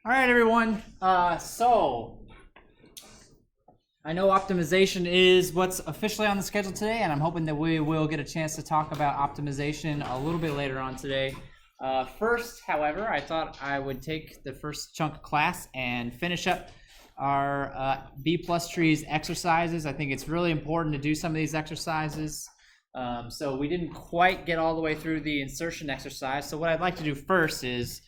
All right, everyone. So I know optimization is what's officially on the schedule today, and I'm hoping that we will get a chance to talk about optimization a little bit later on today. First, however, I thought I would take the first chunk of class and finish up our B+ trees exercises. I think it's really important to do some of these exercises. So we didn't quite get all the way through the insertion exercise. So what I'd like to do first is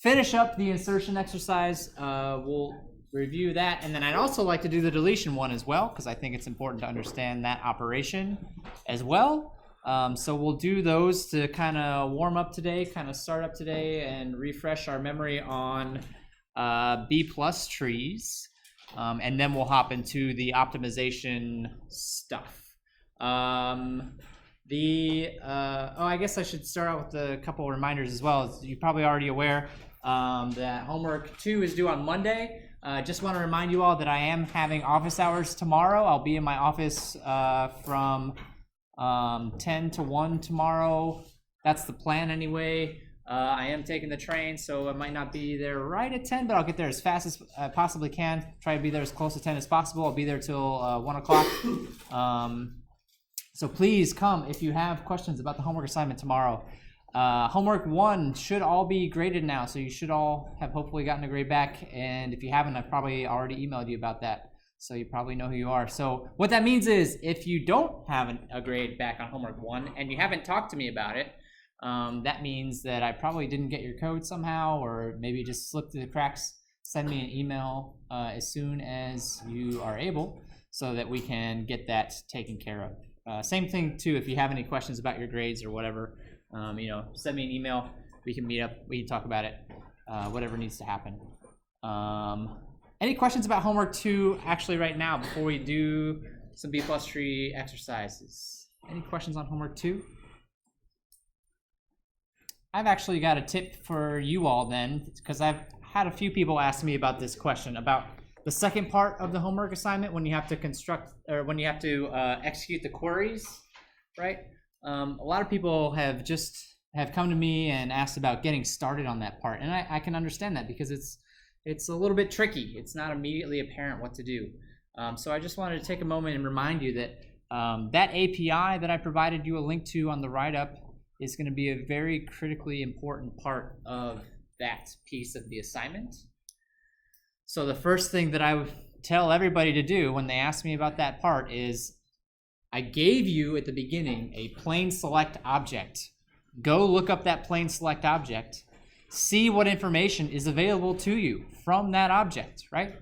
finish up the insertion exercise. We'll review that, and then I'd also like to do the deletion one as well, because I think it's important to understand that operation as well. So we'll do those to kind of warm up today, kind of start up today, and refresh our memory on B+ trees, and then we'll hop into the optimization stuff. I guess I should start out with a couple of reminders as well. You're probably already aware that homework 2 is due on Monday. Just want to remind you all that I am having office hours tomorrow. I'll be in my office from 10 to 1 tomorrow. That's the plan anyway. I am taking the train, so I might not be there right at 10, but I'll get there as fast as I possibly can. Try to be there as close to 10 as possible. I'll be there till 1 o'clock. So please come if you have questions about the homework assignment tomorrow. Homework 1 should all be graded now, so you should all have hopefully gotten a grade back, and if you haven't, I've probably already emailed you about that, so you probably know who you are. So what that means is if you don't have a grade back on homework 1 and you haven't talked to me about it, that means that I probably didn't get your code somehow, or maybe just slipped through the cracks. Send me an email as soon as you are able so that we can get that taken care of. Same thing too, if you have any questions about your grades or whatever, send me an email. We can meet up. We can talk about it. Whatever needs to happen. Any questions about homework 2 actually right now before we do some B+ tree exercises? Any questions on homework 2? I've actually got a tip for you all then, because I've had a few people ask me about this question about the second part of the homework assignment when you have to construct, or when you have to execute the queries, right? A lot of people have come to me and asked about getting started on that part, and I can understand that because it's a little bit tricky. It's not immediately apparent what to do. So I just wanted to take a moment and remind you that that API that I provided you a link to on the write-up is going to be a very critically important part of that piece of the assignment. So the first thing that I would tell everybody to do when they ask me about that part is I gave you at the beginning a plain select object. Go look up that plain select object. See what information is available to you from that object, right?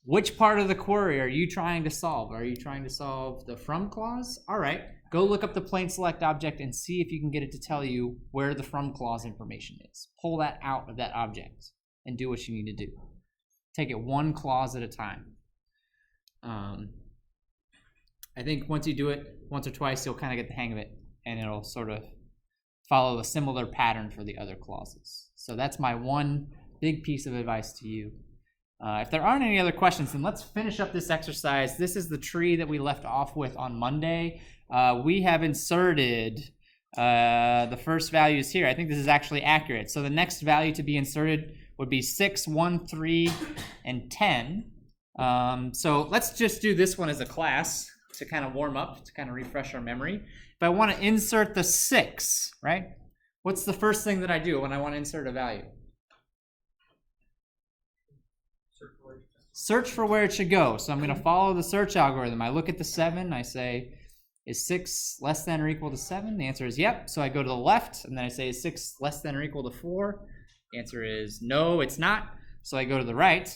Which part of the query are you trying to solve? Are you trying to solve the from clause? All right, go look up the plain select object and see if you can get it to tell you where the from clause information is. Pull that out of that object and do what you need to do. Take it one clause at a time. I think once you do it once or twice, you'll kind of get the hang of it, and it'll sort of follow a similar pattern for the other clauses. So that's my one big piece of advice to you. If there aren't any other questions, then let's finish up this exercise. This is the tree that we left off with on Monday. We have inserted the first values here. I think this is actually accurate. So the next value to be inserted would be 6, 1, 3, and 10. So let's just do this one as a class to kind of warm up, to kind of refresh our memory. If I want to insert the 6, right? What's the first thing that I do when I want to insert a value? Search for where it should go. So I'm going to follow the search algorithm. I look at the 7. I say, is 6 less than or equal to 7? The answer is yep. So I go to the left, and then I say, is 6 less than or equal to 4? The answer is no, it's not. So I go to the right,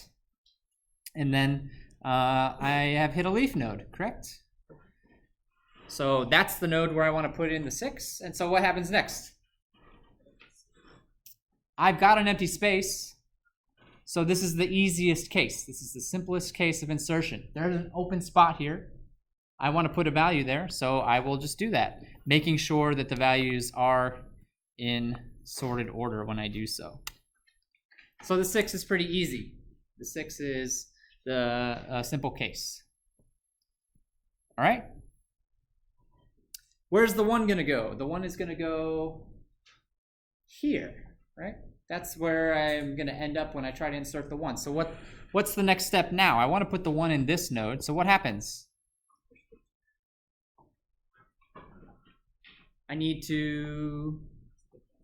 and then I have hit a leaf node, correct? So that's the node where I want to put in the 6. And so what happens next? I've got an empty space. So this is the easiest case. This is the simplest case of insertion. There's an open spot here. I want to put a value there, so I will just do that, making sure that the values are in sorted order when I do so. So the 6 is pretty easy. The 6 is the simple case. All right? Where's the 1 going to go? The 1 is going to go here, right? That's where I'm going to end up when I try to insert the 1. So what's the next step now? I want to put the 1 in this node. So what happens? I need to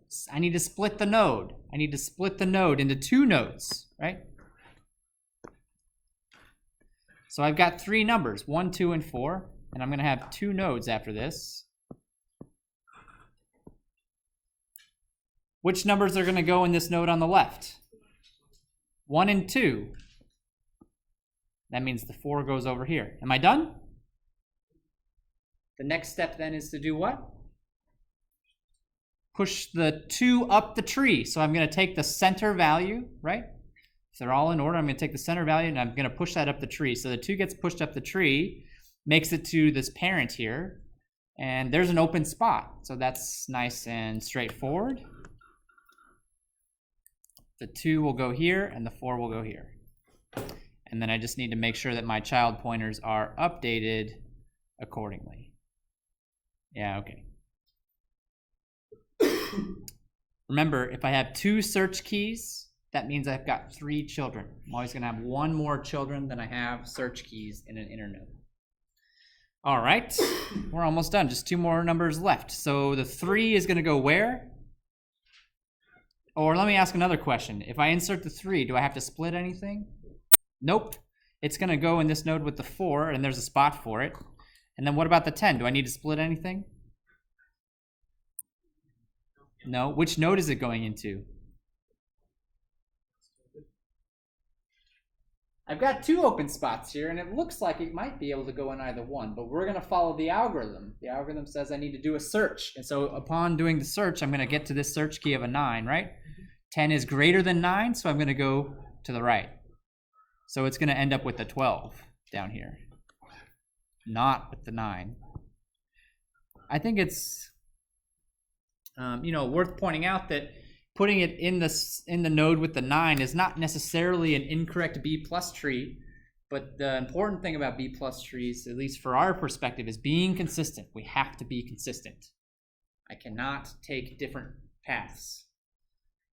split the node. I need to split the node into 2 nodes, right? So I've got 3 numbers, 1, 2, and 4, and I'm going to have 2 nodes after this. Which numbers are going to go in this node on the left? 1 and 2. That means the 4 goes over here. Am I done? The next step then is to do what? Push the 2 up the tree. So I'm going to take the center value, right? If they're all in order, I'm going to take the center value and I'm going to push that up the tree. So the 2 gets pushed up the tree, makes it to this parent here, and there's an open spot. So that's nice and straightforward. The 2 will go here and the 4 will go here. And then I just need to make sure that my child pointers are updated accordingly. Yeah, okay. Remember, if I have 2 search keys, that means I've got 3 children. I'm always going to have 1 more children than I have search keys in an inner node. All right, we're almost done. Just 2 more numbers left. So the 3 is going to go where? Or let me ask another question. If I insert the 3, do I have to split anything? Nope. It's going to go in this node with the 4, and there's a spot for it. And then what about the 10? Do I need to split anything? No. Which node is it going into? I've got 2 open spots here, and it looks like it might be able to go in either one, but we're going to follow the algorithm. The algorithm says I need to do a search. And so upon doing the search, I'm going to get to this search key of a 9, right? 10 is greater than 9, so I'm going to go to the right. So it's going to end up with the 12 down here, not with the 9. I think it's worth pointing out that putting it in the node with the 9 is not necessarily an incorrect B plus tree, but the important thing about B plus trees, at least for our perspective, is being consistent. We have to be consistent. I cannot take different paths,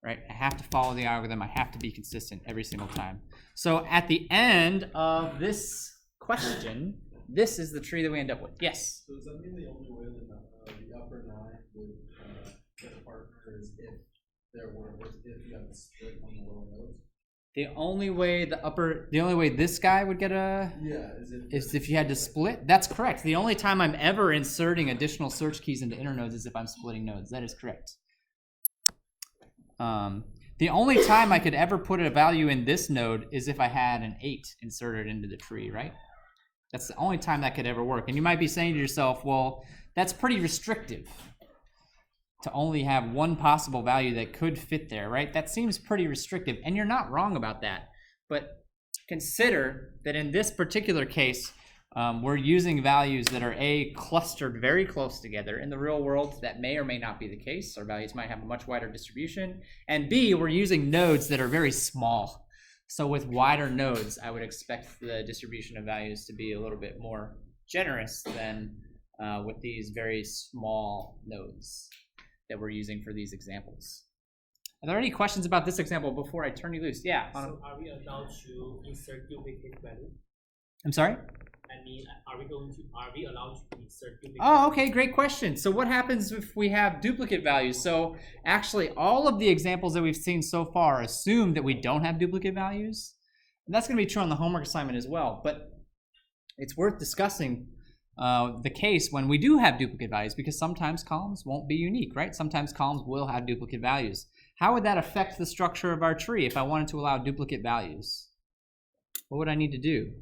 right? I have to follow the algorithm. I have to be consistent every single time. So at the end of this question, this is the tree that we end up with. Yes? So does that mean the only way that the upper 9 would get a partner is if you have a split on the lower nodes? The only way this guy would get a is if you had to split. That's correct. The only time I'm ever inserting additional search keys into inner nodes is if I'm splitting nodes. That is correct. The only time I could ever put a value in this node is if I had an 8 inserted into the tree, right? That's the only time that could ever work. And you might be saying to yourself, well, that's pretty restrictive to only have one possible value that could fit there, right? That seems pretty restrictive, and you're not wrong about that. But consider that in this particular case, we're using values that are clustered very close together. In the real world, that may or may not be the case. Our values might have a much wider distribution. And B, we're using nodes that are very small. So with wider nodes, I would expect the distribution of values to be a little bit more generous than with these very small nodes that we're using for these examples. Are there any questions about this example before I turn you loose? Yeah. So are we allowed to insert duplicate value? I'm sorry? I mean, are we allowed to insert duplicate? Oh, okay, great question. So what happens if we have duplicate values? So actually, all of the examples that we've seen so far assume that we don't have duplicate values. And that's going to be true on the homework assignment as well. But it's worth discussing the case when we do have duplicate values, because sometimes columns won't be unique, right? Sometimes columns will have duplicate values. How would that affect the structure of our tree if I wanted to allow duplicate values? What would I need to do?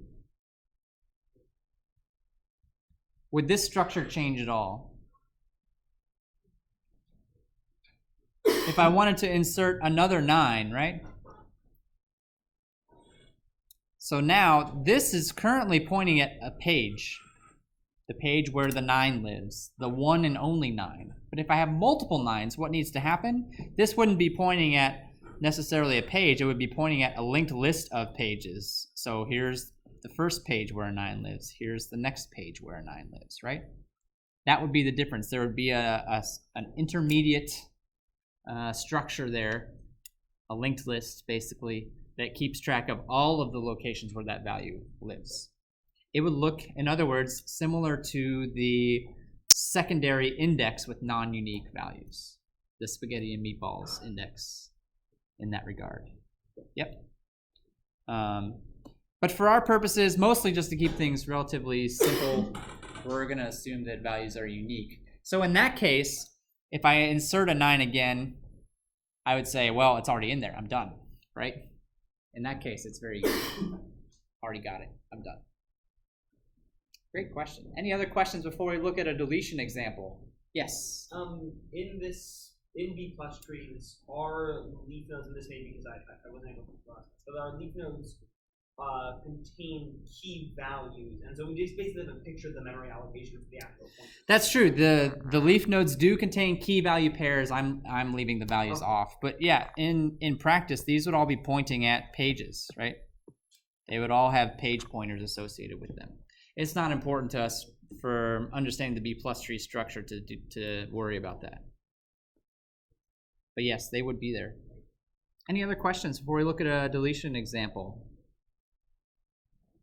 Would this structure change at all? If I wanted to insert another 9, right? So now this is currently pointing at a page. The page where the 9 lives, the one and only 9. But if I have multiple 9s, what needs to happen? This wouldn't be pointing at necessarily a page, it would be pointing at a linked list of pages. So here's the first page where a 9 lives, here's the next page where a 9 lives, right? That would be the difference. There would be an intermediate structure there a linked list basically that keeps track of all of the locations where that value lives. It would look, in other words, similar to the secondary index with non-unique values, the spaghetti and meatballs index in that regard. Yep. But for our purposes, mostly just to keep things relatively simple, we're going to assume that values are unique. So in that case, if I insert a 9 again, I would say, well, it's already in there. I'm done, right? In that case, it's very easy. Already got it. I'm done. Great question. Any other questions before we look at a deletion example? Yes. In B plus trees, our leaf nodes, and this may be because I wasn't able to process, but our leaf nodes contain key values, and so we just basically have a picture of the memory allocation for the actual point. That's true. The leaf nodes do contain key value pairs. I'm leaving the values off, but yeah, in practice, these would all be pointing at pages, right? They would all have page pointers associated with them. It's not important to us for understanding the B plus tree structure to worry about that. But yes, they would be there. Any other questions before we look at a deletion example?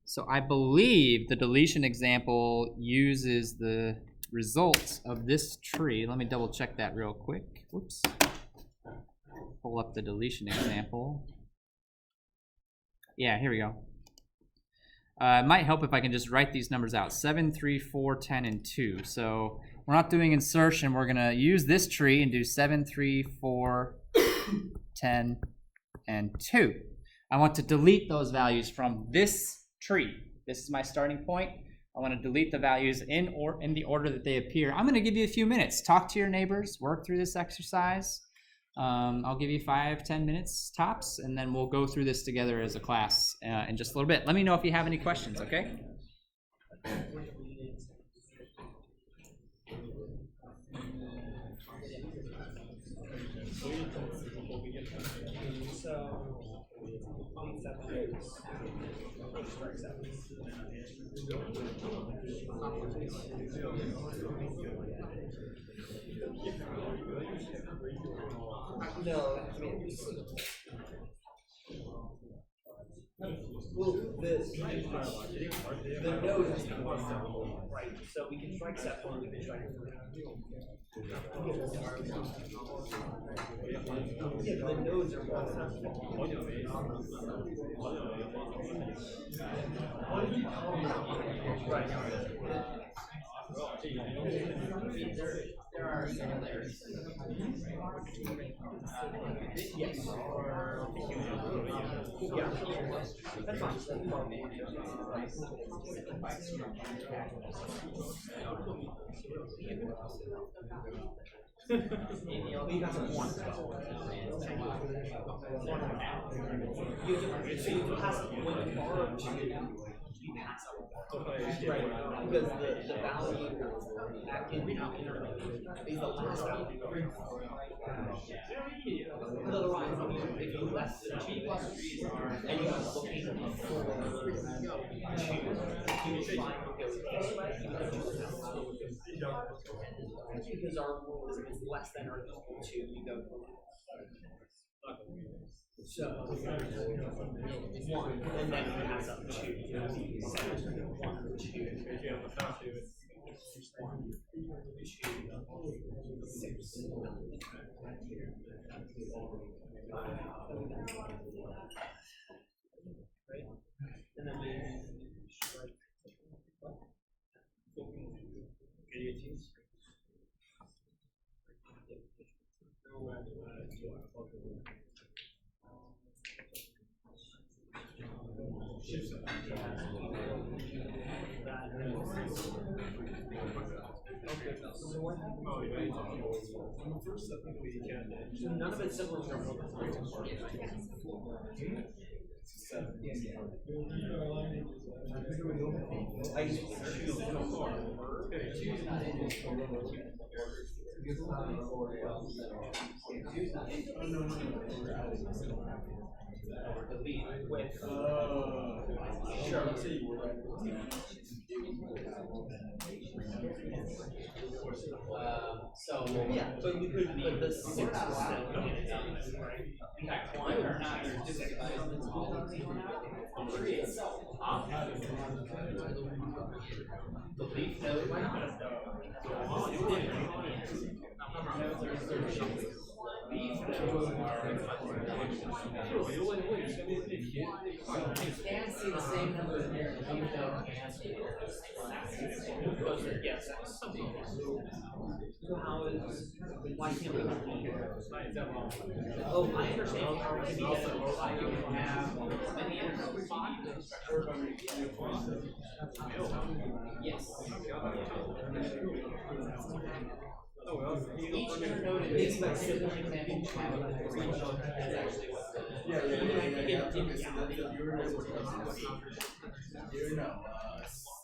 So I believe the deletion example uses the results of this tree. Let me double check that real quick. Whoops. Pull up the deletion example. Yeah, here we go. It might help if I can just write these numbers out. 7, 3, 4, 10, and 2. So we're not doing insertion. We're going to use this tree and do 7, 3, 4, 10, and 2. I want to delete those values from this tree. This is my starting point. I want to delete the values in the order that they appear. I'm going to give you a few minutes. Talk to your neighbors. Work through this exercise. I'll give you 5-10 minutes tops, and then we'll go through this together as a class in just a little bit. Let me know if you have any questions, okay? No, well, the node is Right, so we can strike set one, we can strike yeah, the nodes are there are similarities. Yes. Yeah. That's fine. You got some one. So you pass when you borrow two, you pass out. Right. Because the value is the last value. Because otherwise, if you left the 2 plus 3 and you were looking for 2, you would try to go this way. Because our rule is if it's less than or equal to, you go to the left. So, 1, and then you pass up 2. 7, 1, 2. 1, 2, 6. Right? And then we strike. None of it's similar to our I just choose with sure, let's see. So yeah, but we could, but the 6 is still, right? We got climb or not there's different sizes on the tree itself. The leaf node you can see the same number in there, the leaf node can see Yes. So how is why can't we? Oh, I understand. you have many yes. Each node is like simple example have a three node is actually what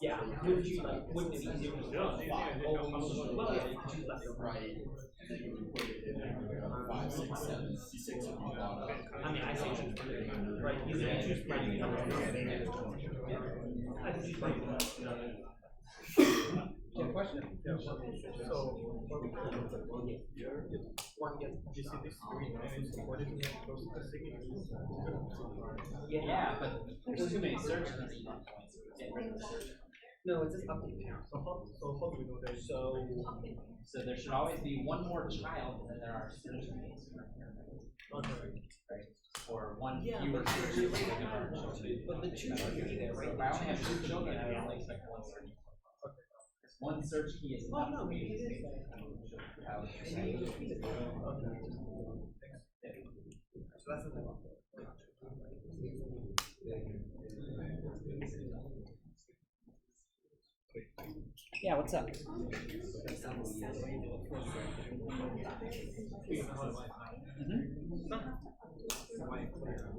Yeah, would you like, wouldn't it be easier to do five? Well, yeah, you choose left or right. And then you would put it in 5, 6, 7, 6 would be bought up. I mean, I say choose right. You can choose right. I can choose right. question? So, one gets Yeah, but there's too many search points. No, it's just update now. So how do we know that? So there should always be one more child than there are search points. Right? Or one fewer search points. But the two are here, right? If I only have 2 children, I would only expect one search key. One search key is enough for me to see how So that's the yeah, what's up?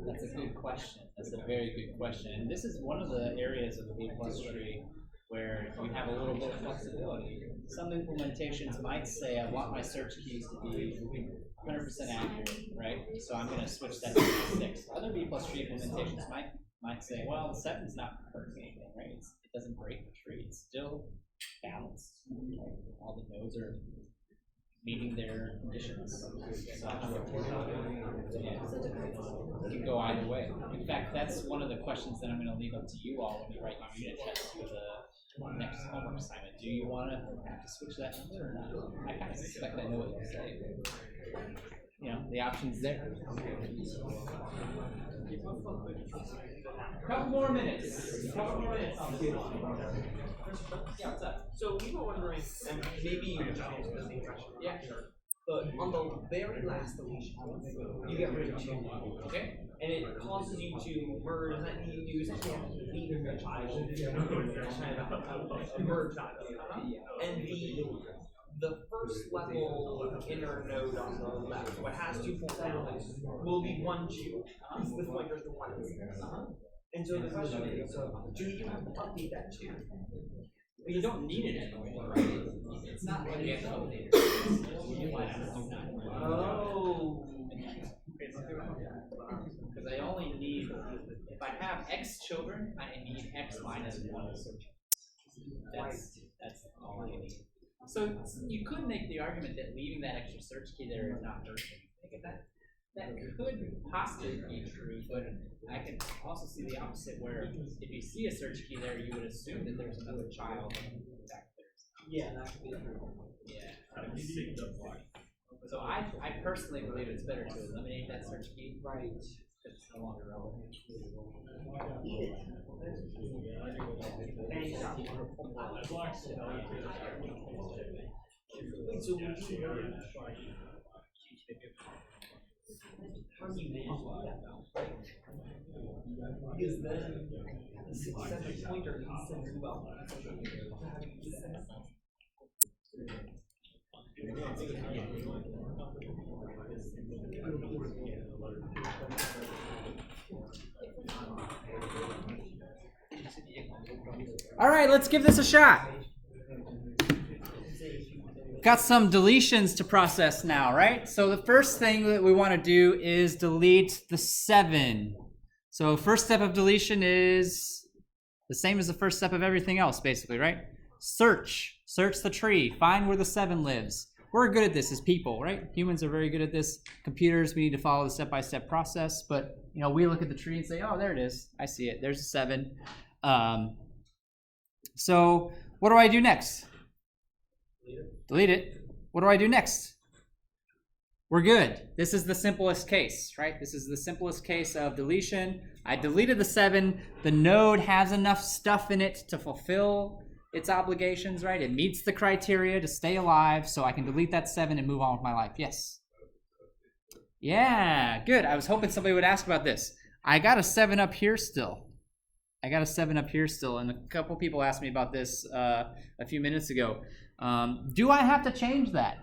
That's a good question. That's a very good question. And this is one of the areas of the B+ tree where you have a little bit of flexibility. Some implementations might say, I want my search keys to be 100% accurate, right? So I'm going to switch that to 6. Other B+ tree implementations might say, well, 7's not hurting anything, right? It doesn't break the tree. It's still balanced. Right? All the nodes are meeting their conditions. So yeah, it can go either way. In fact, that's one of the questions that I'm going to leave up to you all when you write my unit test for the next homework assignment. Do you want to have to switch that number or not? I kind of suspect I know what you'll say. You know, the option's there. Couple more minutes. Yeah, what's up? So we were wondering, and maybe you just answered the same question. Yeah, sure. But on the very last deletion, you get rid of 2. Okay. And it causes you to merge, and that you essentially have to leave a child, kind of a merge child. And the first level inner node on the left, what has 2 points down, will be 1, 2. The pointers to 1. And so the question is, do you have to update that 2? Well, you don't need it anymore, right? It's not like you have to update it. You might have to do that. Oh. Because I only need, if I have X children, I need X minus 1 search. That's all I need. So you could make the argument that leaving that extra search key there is not hurting. That could possibly be true, but I can also see the opposite where if you see a search key there, you would assume that there's another child back there. Yeah, that could be true. Yeah. So I personally believe it's better to eliminate that search key. Right. Because it's no longer relevant. Wait, so would you how do you manage that though? Because then the 6, 7 pointer needs to move up. All right, let's give this a shot. Got some deletions to process now, right? So the first thing that we want to do is delete the 7. So first step of deletion is the same as the first step of everything else, basically, right? Search the tree, find where the 7 lives. we're good at this as people, right? Humans are very good at this. Computers, we need to follow the step-by-step process, but we look at the tree and say, oh, there it is. I see it. There's a 7. So what do I do next? Delete it. What do I do next? We're good. This is the simplest case, right? This is the simplest case of deletion. I deleted the 7. The node has enough stuff in it to fulfill its obligations, right? It meets the criteria to stay alive, so I can delete that 7 and move on with my life. Yes? Yeah, good. I was hoping somebody would ask about this. I got a 7 up here still. And a couple people asked me about this a few minutes ago. Do I have to change that?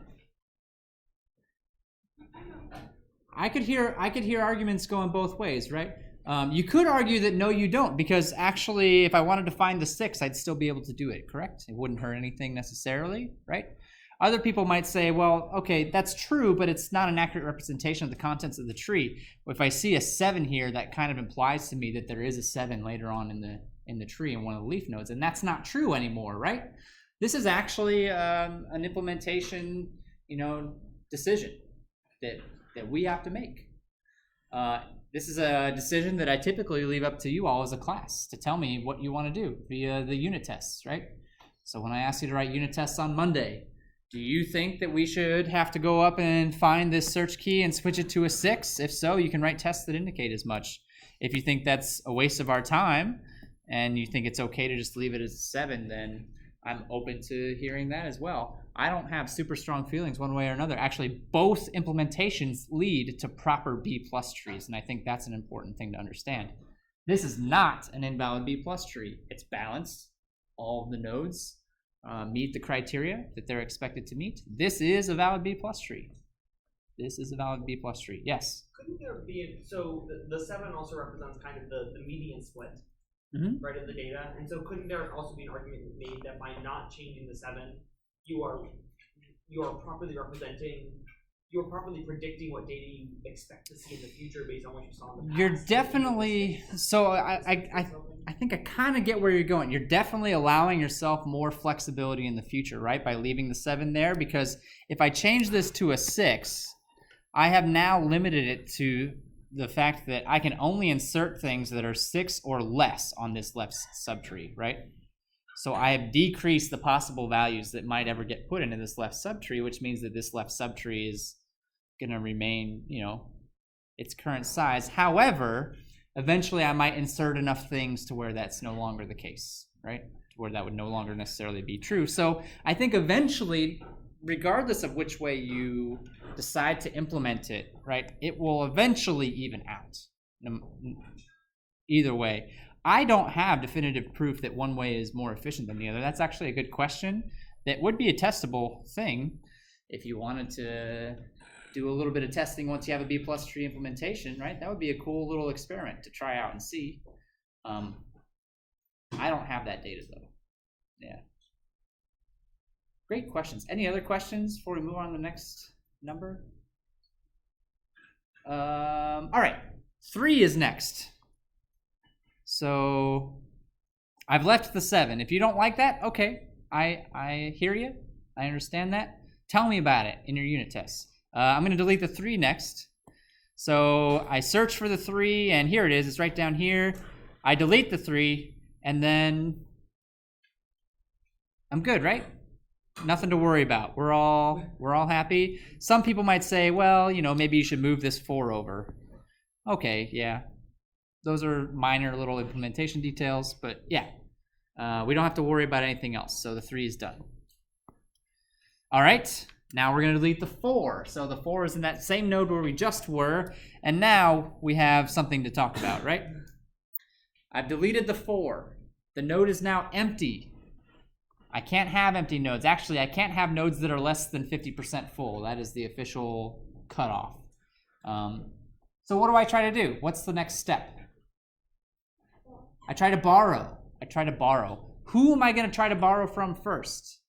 I could hear arguments going both ways, right? You could argue that no, you don't, because actually, if I wanted to find the 6, I'd still be able to do it, correct? It wouldn't hurt anything necessarily, right? Other people might say, well, okay, that's true, but it's not an accurate representation of the contents of the tree. If I see a 7 here, that kind of implies to me that there is a 7 later on in the tree in one of the leaf nodes, and that's not true anymore, right? This is actually an implementation, decision that we have to make. This is a decision that I typically leave up to you all as a class to tell me what you want to do via the unit tests, right? So when I ask you to write unit tests on Monday, do you think that we should have to go up and find this search key and switch it to a 6? If so, you can write tests that indicate as much. If you think that's a waste of our time and you think it's okay to just leave it as a 7, then I'm open to hearing that as well. I don't have super strong feelings one way or another. Actually, both implementations lead to proper B+ trees, and I think that's an important thing to understand. This is not an invalid B+ tree. It's balanced. All of the nodes meet the criteria that they're expected to meet. This is a valid B+ tree. Yes? Couldn't there be, so the 7 also represents kind of the median split, right, of the data, and so couldn't there also be an argument made that by not changing the 7, you are properly predicting what data you expect to see in the future based on what you saw in the past? You're definitely, so I think I kind of get where you're going. You're definitely allowing yourself more flexibility in the future, right, by leaving the 7 there, because if I change this to a 6, I have now limited it to the fact that I can only insert things that are 6 or less on this left subtree, right? So I have decreased the possible values that might ever get put into this left subtree, which means that this left subtree is going to remain, its current size. However, eventually I might insert enough things to where that's no longer the case, right? To where that would no longer necessarily be true. So I think eventually, regardless of which way you decide to implement it, right, it will eventually even out. Either way. I don't have definitive proof that one way is more efficient than the other. That's actually a good question. That would be a testable thing if you wanted to do a little bit of testing once you have a B+ tree implementation, right? That would be a cool little experiment to try out and see. I don't have that data though. Yeah. Great questions. Any other questions before we move on to the next number? All right, 3 is next. So I've left the 7. If you don't like that, okay, I hear you. I understand that. Tell me about it in your unit tests. I'm going to delete the 3 next. So I search for the 3, and here it is. It's right down here. I delete the 3, and then I'm good, right? Nothing to worry about. We're all happy. Some people might say, well, maybe you should move this 4 over. Okay, yeah. Those are minor little implementation details, but yeah, we don't have to worry about anything else. So the 3 is done. All right, now we're going to delete the 4. So the 4 is in that same node where we just were, and now we have something to talk about, right? I've deleted the 4. The node is now empty. I can't have empty nodes. Actually, I can't have nodes that are less than 50% full. That is the official cutoff. So what do I try to do? What's the next step? I try to borrow. Who am I going to try to borrow from first?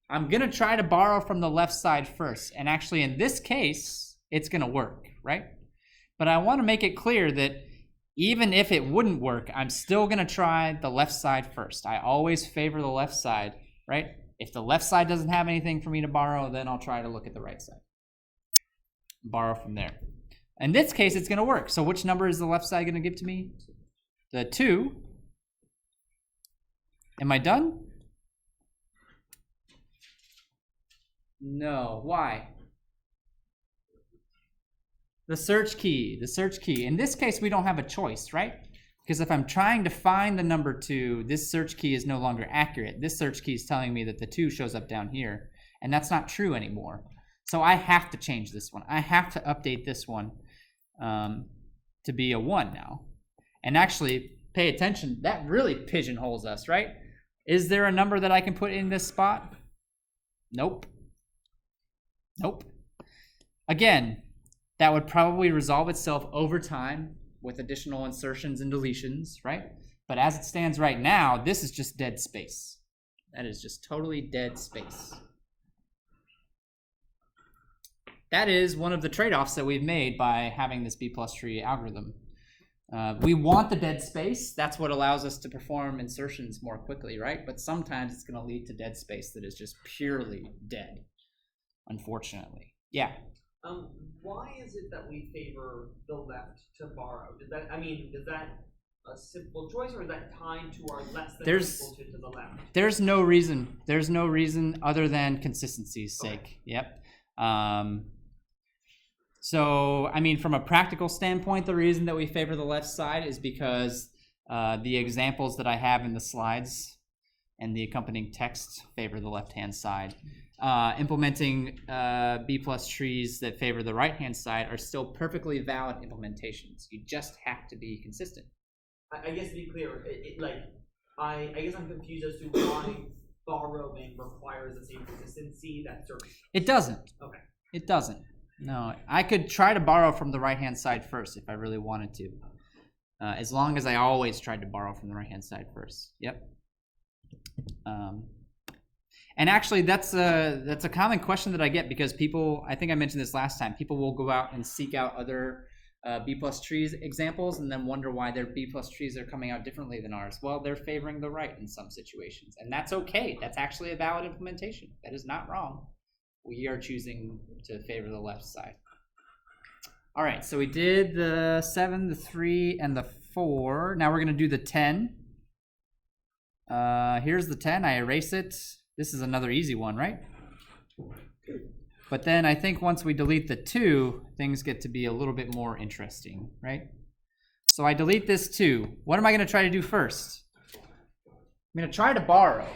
I'm going to try to borrow from the left side first. And actually, in this case, it's going to work, right? But I want to make it clear that even if it wouldn't work, I'm still going to try the left side first. I always favor the left side, right? If the left side doesn't have anything for me to borrow, then I'll try to look at the right side. Borrow from there. In this case, it's going to work. So which number is the left side going to give to me? The 2. Am I done? No. Why? The search key. The search key. In this case, we don't have a choice, right? Because if I'm trying to find the number 2, this search key is no longer accurate. This search key is telling me that the 2 shows up down here, and that's not true anymore. So I have to change this one. I have to update this one to be a 1 now. And actually, pay attention, that really pigeonholes us, right? Is there a number that I can put in this spot? Nope. Nope. Again, that would probably resolve itself over time with additional insertions and deletions, right? But as it stands right now, this is just dead space. That is just totally dead space. That is one of the trade-offs that we've made by having this B plus tree algorithm. We want the dead space. That's what allows us to perform insertions more quickly, right? But sometimes it's going to lead to dead space that is just purely dead, unfortunately. Yeah. Why is it that we favor the left to borrow? Is that a simple choice, or is that tied to our less than equal to the left? There's no reason. There's no reason other than consistency's sake. Yep. So, I mean, from a practical standpoint, the reason that we favor the left side is because the examples that I have in the slides and the accompanying text favor the left-hand side. Implementing B plus trees that favor the right-hand side are still perfectly valid implementations. You just have to be consistent. I guess to be clear, I guess I'm confused as to why borrowing requires the same consistency that search. It doesn't. Okay. It doesn't. No, I could try to borrow from the right-hand side first if I really wanted to, as long as I always tried to borrow from the right-hand side first. Yep. And actually, that's a common question that I get, because people, I think I mentioned this last time, people will go out and seek out other B plus trees examples and then wonder why their B plus trees are coming out differently than ours. Well, they're favoring the right in some situations, and that's okay. That's actually a valid implementation. That is not wrong. We are choosing to favor the left side. All right, so we did the 7, the 3, and the 4. Now we're going to do the 10. Here's the 10. I erase it. This is another easy one, right? But then I think once we delete the 2, things get to be a little bit more interesting, right? So I delete this 2. What am I going to try to do first? I'm going to try to borrow.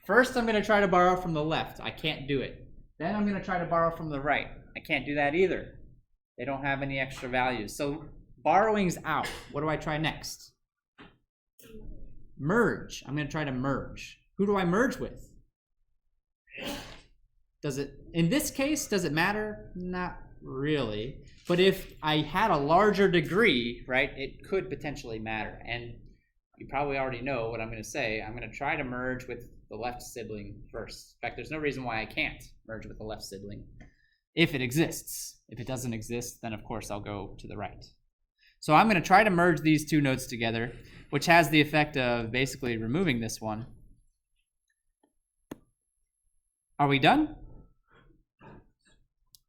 First, I'm going to try to borrow from the left. I can't do it. Then I'm going to try to borrow from the right. I can't do that either. They don't have any extra values. So borrowing's out. What do I try next? Merge. I'm going to try to merge. Who do I merge with? Does it, in this case, does it matter? Not really. But if I had a larger degree, right, it could potentially matter. And you probably already know what I'm going to say. I'm going to try to merge with the left sibling first. In fact, there's no reason why I can't merge with the left sibling if it exists. If it doesn't exist, then of course I'll go to the right. So I'm going to try to merge these 2 nodes together, which has the effect of basically removing this one. Are we done?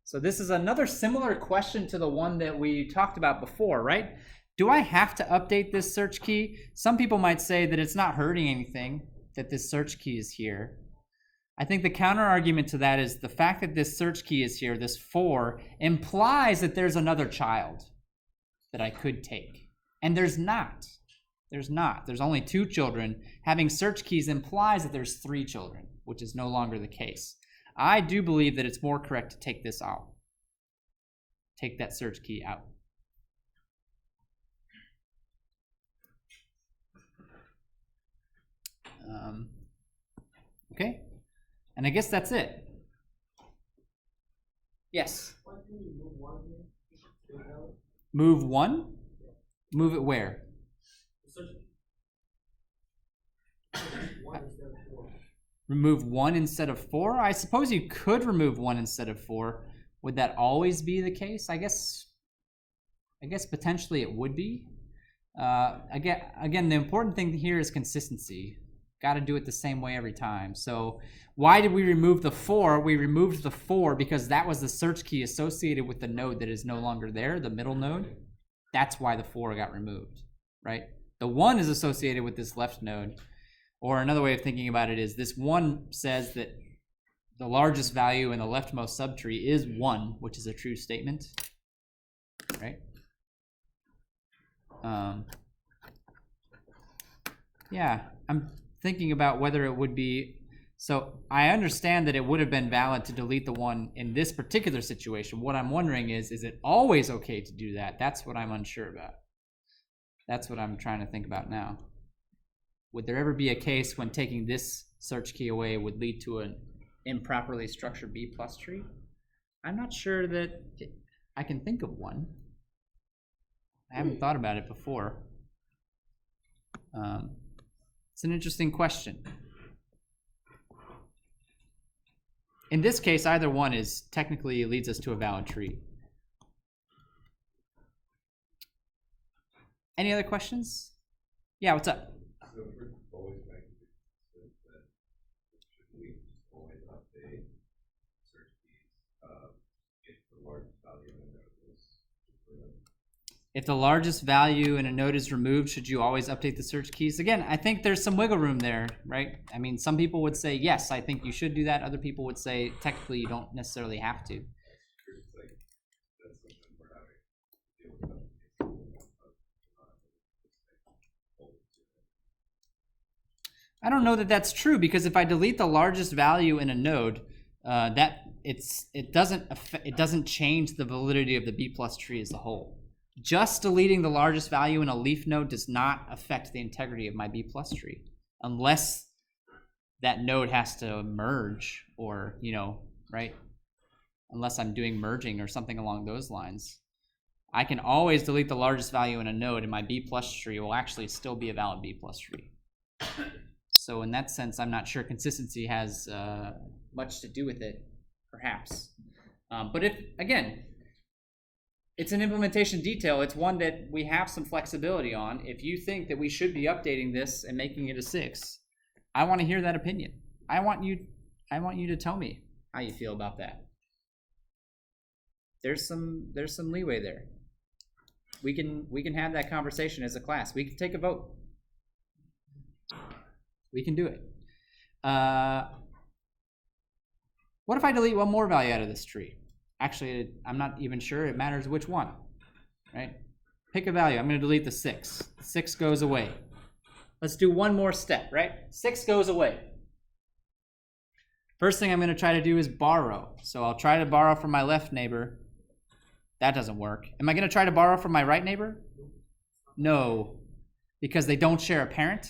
So this is another similar question to the one that we talked about before, right? Do I have to update this search key? Some people might say that it's not hurting anything that this search key is here. I think the counter argument to that is the fact that this search key is here, this 4, implies that there's another child that I could take. And there's not. There's not. There's only 2 children. Having search keys implies that there's 3 children, which is no longer the case. I do believe that it's more correct to take this out. Take that search key out. Okay, and I guess that's it. Yes? Move 1? Move it where? Remove 1 instead of 4? I suppose you could remove 1 instead of 4. Would that always be the case? I guess potentially it would be. Again, the important thing here is consistency. Got to do it the same way every time. So why did we remove the 4? We removed the 4 because that was the search key associated with the node that is no longer there, the middle node. That's why the 4 got removed, right? The 1 is associated with this left node. Or another way of thinking about it is this 1 says that the largest value in the leftmost subtree is 1, which is a true statement, right? Yeah, I'm thinking about whether it would be, so I understand that it would have been valid to delete the 1 in this particular situation. What I'm wondering is it always okay to do that? That's what I'm unsure about. That's what I'm trying to think about now. Would there ever be a case when taking this search key away would lead to an improperly structured B plus tree? I'm not sure that I can think of one. I haven't thought about it before. It's an interesting question. In this case, either one is technically leads us to a valid tree. Any other questions? Yeah, what's up? So if we're always making decisions that should we just always update search keys if the largest value in a node is removed? If the largest value in a node is removed, should you always update the search keys? Again, I think there's some wiggle room there, right? I mean, some people would say, yes, I think you should do that. Other people would say, technically, you don't necessarily have to. It's like that's something we're having to deal with. I don't know that that's true, because if I delete the largest value in a node, it doesn't change the validity of the B plus tree as a whole. Just deleting the largest value in a leaf node does not affect the integrity of my B plus tree, unless that node has to merge, or right? Unless I'm doing merging or something along those lines. I can always delete the largest value in a node, and my B plus tree will actually still be a valid B plus tree. So in that sense, I'm not sure consistency has much to do with it, perhaps. But if, again, it's an implementation detail, it's one that we have some flexibility on. If you think that we should be updating this and making it a 6, I want to hear that opinion. I want you to tell me how you feel about that. There's some leeway there. We can have that conversation as a class. We can take a vote. We can do it. What if I delete one more value out of this tree? Actually, I'm not even sure it matters which one, right? Pick a value. I'm going to delete the 6. 6 goes away. Let's do one more step, right? 6 goes away. First thing I'm going to try to do is borrow. So I'll try to borrow from my left neighbor. That doesn't work. Am I going to try to borrow from my right neighbor? No, because they don't share a parent.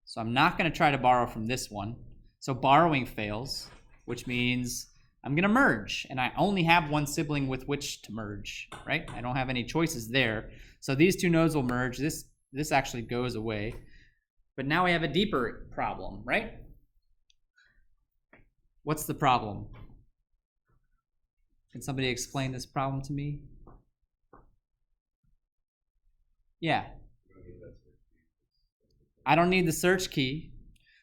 So I'm not going to try to borrow from this one. So borrowing fails, which means I'm going to merge, and I only have one sibling with which to merge, right? I don't have any choices there. So these two nodes will merge. This actually goes away. But now we have a deeper problem, right? What's the problem? Can somebody explain this problem to me? Yeah. I don't need the search key.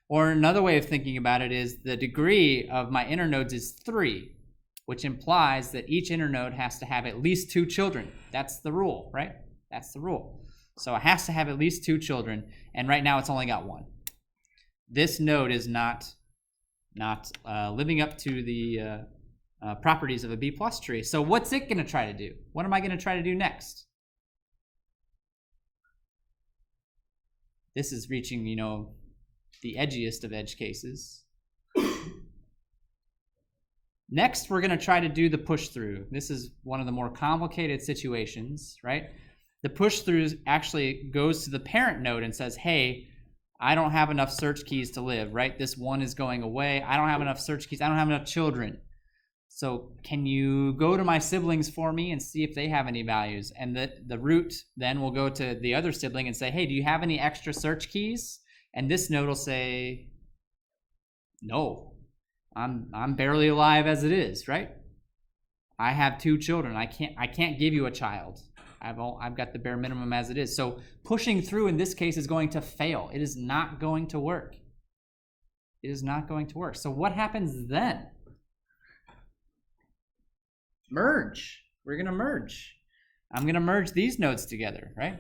Or another way of thinking about it is the degree of my inner nodes is 3, which implies that each inner node has to have at least 2 children. That's the rule, right? That's the rule. So it has to have at least 2 children, and right now it's only got 1. This node is not living up to the properties of a B plus tree. So what's it going to try to do? What am I going to try to do next? This is reaching, the edgiest of edge cases. Next, we're going to try to do the push through. This is one of the more complicated situations, right? The push through actually goes to the parent node and says, hey, I don't have enough search keys to live, right? This 1 is going away. I don't have enough search keys. I don't have enough children. So can you go to my siblings for me and see if they have any values? And the root then will go to the other sibling and say, hey, do you have any extra search keys? And this node will say, no, I'm barely alive as it is, right? I have 2 children. I can't give you a child. I've got the bare minimum as it is. So pushing through in this case is going to fail. It is not going to work. It is not going to work. So what happens then? Merge. We're going to merge. I'm going to merge these nodes together, right?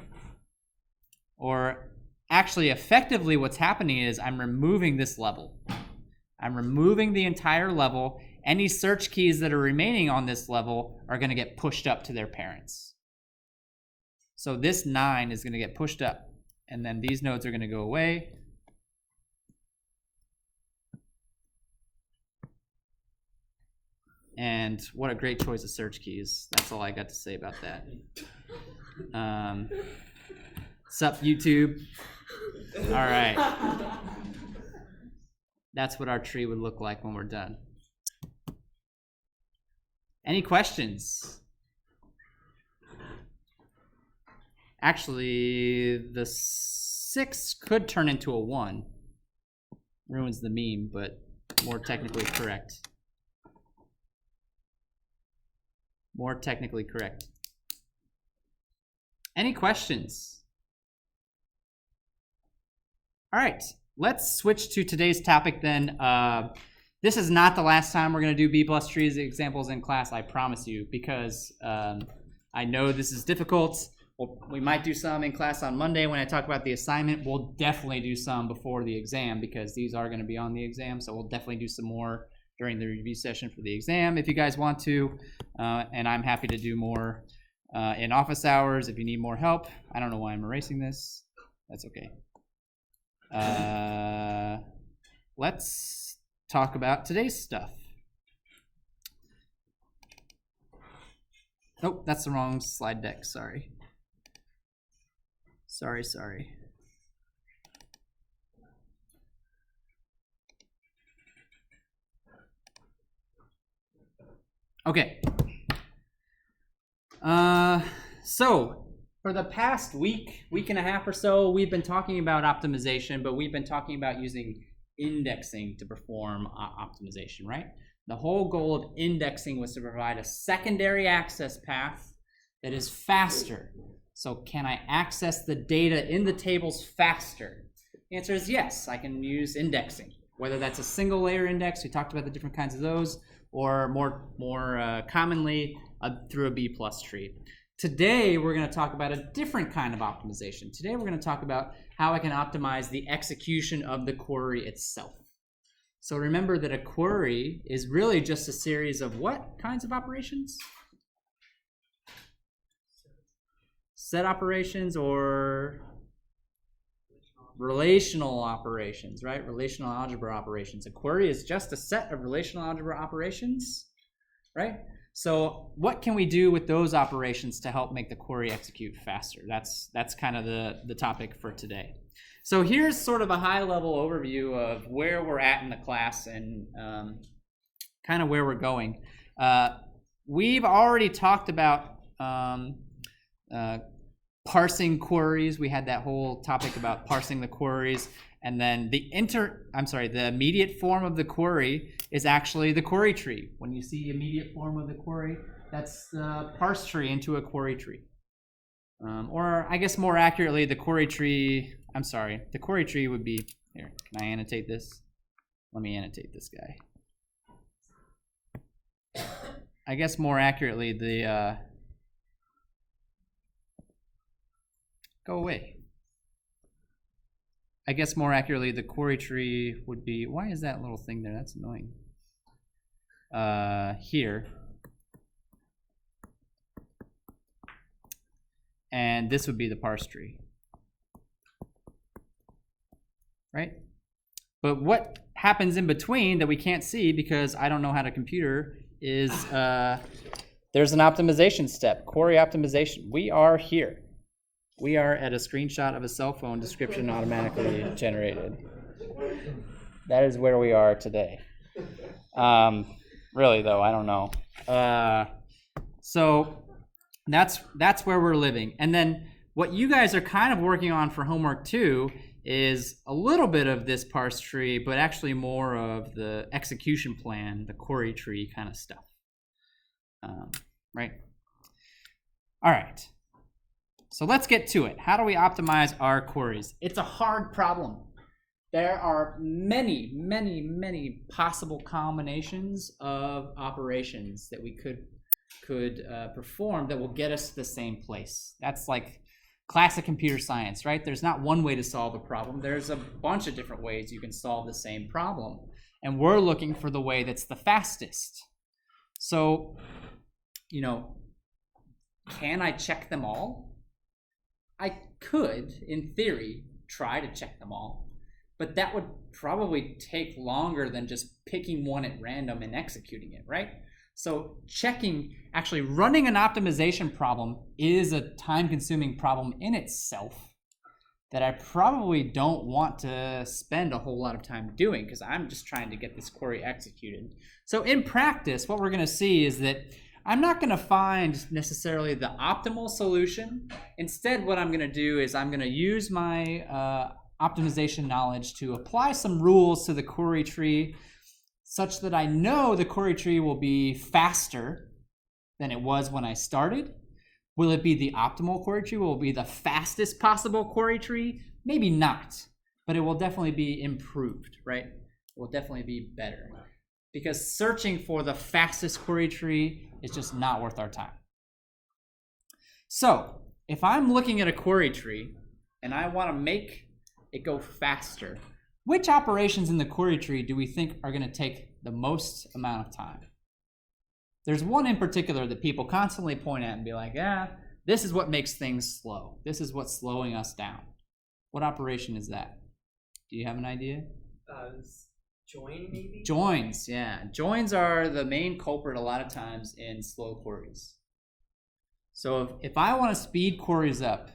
Or actually, effectively, what's happening is I'm removing this level. I'm removing the entire level. Any search keys that are remaining on this level are going to get pushed up to their parents. So this 9 is going to get pushed up, and then these nodes are going to go away. And what a great choice of search keys. That's all I got to say about that. Sup, YouTube? All right. That's what our tree would look like when we're done. Any questions? Actually, the 6 could turn into a 1. Ruins the meme, but more technically correct. More technically correct. Any questions? All right, let's switch to today's topic then. This is not the last time we're going to do B+ trees examples in class, I promise you, because I know this is difficult. We might do some in class on Monday when I talk about the assignment. We'll definitely do some before the exam because these are going to be on the exam, so we'll definitely do some more during the review session for the exam if you guys want to, and I'm happy to do more in office hours if you need more help. I don't know why I'm erasing this. That's okay. Let's talk about today's stuff. Nope, that's the wrong slide deck, sorry. Sorry. Okay. So for the past week and a half or so, we've been talking about optimization, but we've been talking about using indexing to perform optimization, right? The whole goal of indexing was to provide a secondary access path that is faster. So can I access the data in the tables faster? The answer is yes, I can use indexing. Whether that's a single layer index, we talked about the different kinds of those, or more commonly through a B+ tree. Today, we're going to talk about a different kind of optimization. Today, we're going to talk about how I can optimize the execution of the query itself. So remember that a query is really just a series of what kinds of operations? Set operations or relational operations, right? Relational algebra operations. A query is just a set of relational algebra operations, right? So what can we do with those operations to help make the query execute faster? That's kind of the topic for today. So here's sort of a high-level overview of where we're at in the class and kind of where we're going. We've already talked about parsing queries. We had that whole topic about parsing the queries, and then the immediate form of the query is actually the query tree. When you see immediate form of the query, that's the parse tree into a query tree. Or I guess more accurately, the query tree would be, here, can I annotate this? Let me annotate this guy. I guess more accurately, go away. I guess more accurately, the query tree would be, why is that little thing there? That's annoying. Here. And this would be the parse tree. Right? But what happens in between that we can't see because I don't know how to computer is there's an optimization step, query optimization. We are here. We are at a screenshot of a cell phone description automatically generated. That is where we are today. Really though, I don't know. So that's where we're living. And then what you guys are kind of working on for homework too is a little bit of this parse tree, but actually more of the execution plan, the query tree kind of stuff. Right? All right. So let's get to it. How do we optimize our queries? It's a hard problem. There are many, many, many possible combinations of operations that we could perform that will get us to the same place. That's like classic computer science, right? There's not one way to solve a problem. There's a bunch of different ways you can solve the same problem. And we're looking for the way that's the fastest. So, you know, can I check them all? I could, in theory, try to check them all, but that would probably take longer than just picking one at random and executing it, right? So actually running an optimization problem is a time-consuming problem in itself that I probably don't want to spend a whole lot of time doing because I'm just trying to get this query executed. So in practice, what we're going to see is that I'm not going to find necessarily the optimal solution. Instead, what I'm going to do is I'm going to use my optimization knowledge to apply some rules to the query tree such that I know the query tree will be faster than it was when I started. Will it be the optimal query tree? Will it be the fastest possible query tree? Maybe not, but it will definitely be improved, right? It will definitely be better. Because searching for the fastest query tree is just not worth our time. So, if I'm looking at a query tree and I want to make it go faster, which operations in the query tree do we think are going to take the most amount of time? There's one in particular that people constantly point at and be like, this is what makes things slow. This is what's slowing us down. What operation is that? Do you have an idea? Join, maybe? Joins, yeah. Joins are the main culprit a lot of times in slow queries. So if I want to speed queries up,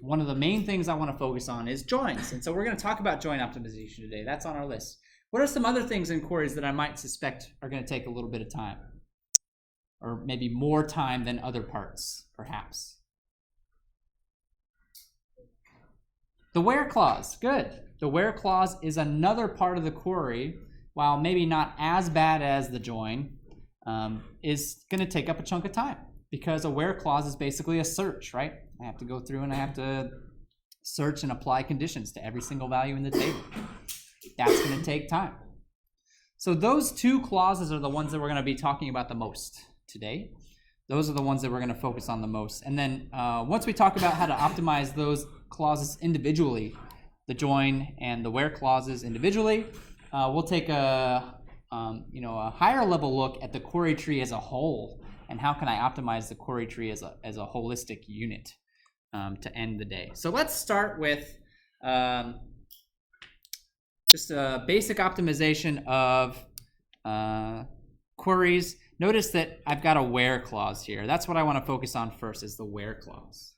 one of the main things I want to focus on is joins. And so we're going to talk about join optimization today. That's on our list. What are some other things in queries that I might suspect are going to take a little bit of time? Or maybe more time than other parts, perhaps. The where clause, good. The where clause is another part of the query, while maybe not as bad as the join, is going to take up a chunk of time because a where clause is basically a search, right? I have to go through and I have to search and apply conditions to every single value in the table. That's going to take time. So those two clauses are the ones that we're going to be talking about the most today. Those are the ones that we're going to focus on the most. And then once we talk about how to optimize those clauses individually, the join and the where clauses individually, we'll take a higher level look at the query tree as a whole and how can I optimize the query tree as a holistic unit to end the day. So let's start with just a basic optimization of queries. Notice that I've got a where clause here. That's what I want to focus on first, is the where clause.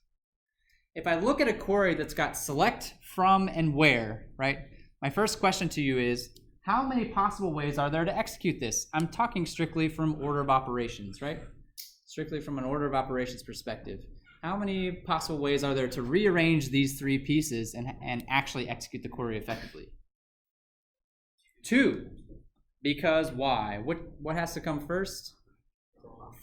If I look at a query that's got select, from, and where, right? My first question to you is, how many possible ways are there to execute this? I'm talking strictly from order of operations, right? Strictly from an order of operations perspective. How many possible ways are there to rearrange these three pieces and actually execute the query effectively? 2. Because why? What has to come first?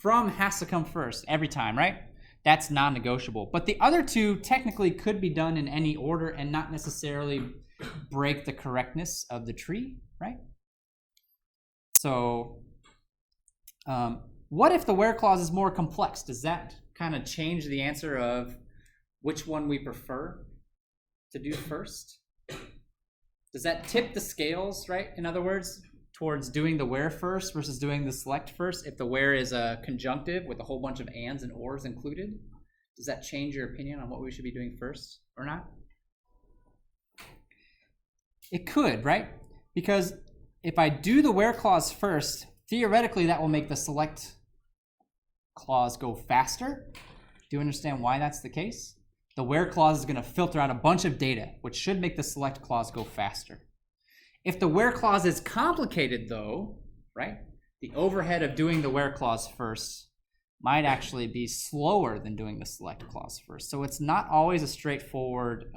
From has to come first every time, right? That's non-negotiable. But the other 2 technically could be done in any order and not necessarily break the correctness of the tree, right? So what if the where clause is more complex? Does that kind of change the answer of which one we prefer to do first? Does that tip the scales, right? In other words, towards doing the where first versus doing the select first, if the where is a conjunctive with a whole bunch of ands and ors included? Does that change your opinion on what we should be doing first or not? It could, right? Because if I do the where clause first, theoretically that will make the select clause go faster. Do you understand why that's the case? The where clause is going to filter out a bunch of data, which should make the select clause go faster. If the where clause is complicated though, right, the overhead of doing the where clause first might actually be slower than doing the select clause first. So it's not always a straightforward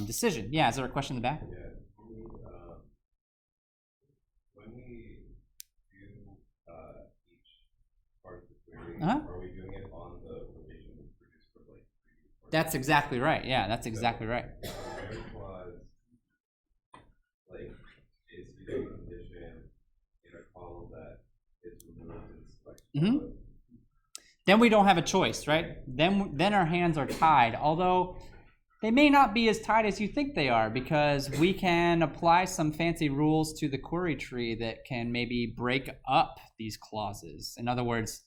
decision. Yeah, is there a question in the back? Yeah, when we do each part of the query, are we doing it on the provision produced for like That's exactly right. Yeah, that's exactly right. Where clause, like, is using a condition in a column that is removed in select Mhm. clause. Then we don't have a choice, right? Then our hands are tied, although they may not be as tied as you think they are, because we can apply some fancy rules to the query tree that can maybe break up these clauses. In other words,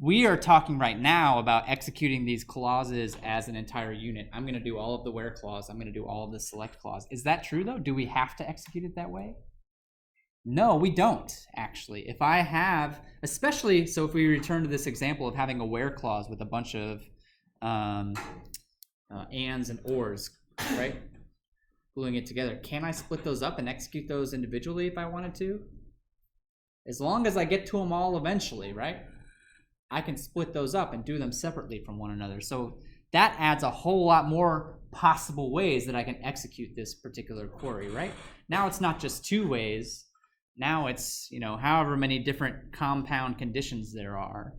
we are talking right now about executing these clauses as an entire unit. I'm going to do all of the where clause. I'm going to do all of the select clause. Is that true, though? Do we have to execute it that way? No, we don't, actually. If I have, especially, so if we return to this example of having a where clause with a bunch of ands and ors, right? Gluing it together. Can I split those up and execute those individually if I wanted to? As long as I get to them all eventually, right? I can split those up and do them separately from one another. So that adds a whole lot more possible ways that I can execute this particular query, right? Now it's not just 2 ways. Now it's, however many different compound conditions there are.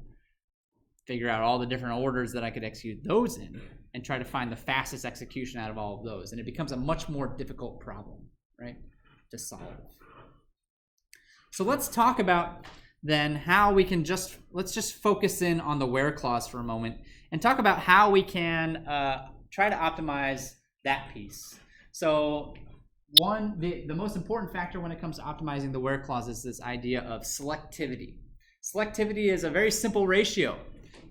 Figure out all the different orders that I could execute those in and try to find the fastest execution out of all of those. And it becomes a much more difficult problem, right, to solve. So let's talk about then how we can let's just focus in on the where clause for a moment and talk about how we can try to optimize that piece. So the most important factor when it comes to optimizing the where clause is this idea of selectivity. Selectivity is a very simple ratio.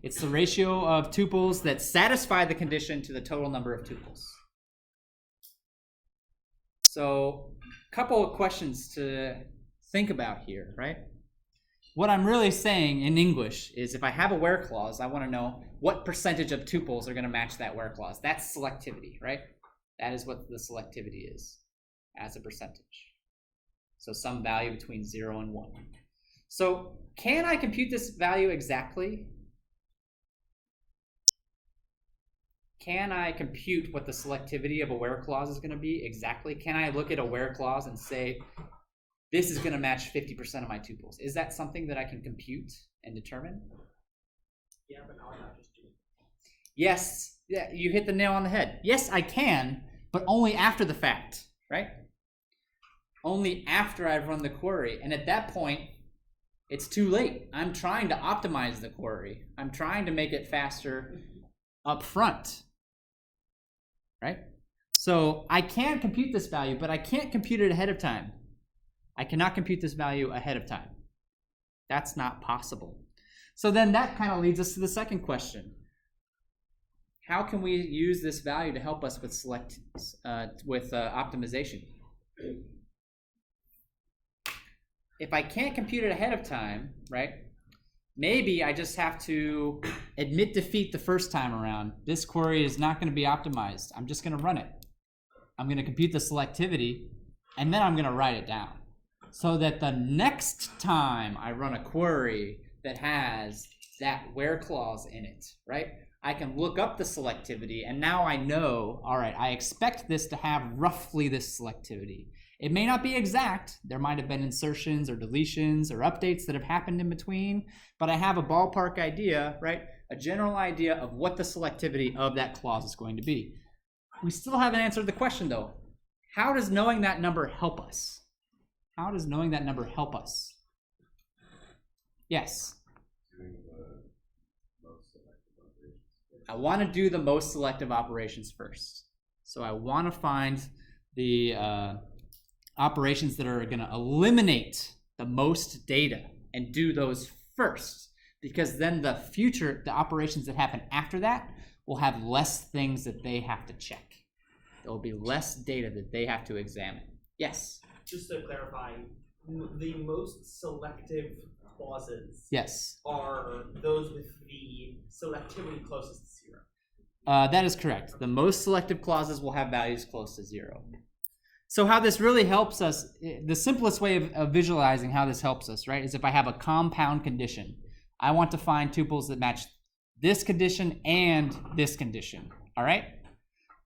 It's the ratio of tuples that satisfy the condition to the total number of tuples. So a couple of questions to think about here, right? What I'm really saying in English is if I have a where clause, I want to know what percentage of tuples are going to match that where clause. That's selectivity, right? That is what the selectivity is as a percentage. So some value between 0 and 1. So can I compute this value exactly? Can I compute what the selectivity of a where clause is going to be exactly? Can I look at a where clause and say, this is going to match 50% of my tuples? Is that something that I can compute and determine? Yeah, but now I not just do it. Yes, yeah, you hit the nail on the head. Yes, I can, but only after the fact, right? Only after I've run the query. And at that point, it's too late. I'm trying to optimize the query. I'm trying to make it faster up front, right? So I can compute this value, but I can't compute it ahead of time. I cannot compute this value ahead of time. That's not possible. So then that kind of leads us to the second question. How can we use this value to help us with optimization? If I can't compute it ahead of time, right? Maybe I just have to admit defeat the first time around. This query is not going to be optimized. I'm just going to run it. I'm going to compute the selectivity, and then I'm going to write it down. So that the next time I run a query that has that where clause in it, right? I can look up the selectivity, and now I know, all right, I expect this to have roughly this selectivity. It may not be exact. There might have been insertions or deletions or updates that have happened in between, but I have a ballpark idea, right? A general idea of what the selectivity of that clause is going to be. We still haven't answered the question, though. How does knowing that number help us? How does knowing that number help us? Yes? Doing the most selective operations. I want to do the most selective operations first. So I want to find the operations that are going to eliminate the most data and do those first, because then the operations that happen after that will have less things that they have to check. There will be less data that they have to examine. Yes? Just to clarify, the most selective clauses Yes. are those with the selectivity closest to 0. That is correct. The most selective clauses will have values close to 0. So how this really helps us, the simplest way of visualizing how this helps us, right, is if I have a compound condition. I want to find tuples that match this condition and this condition, all right?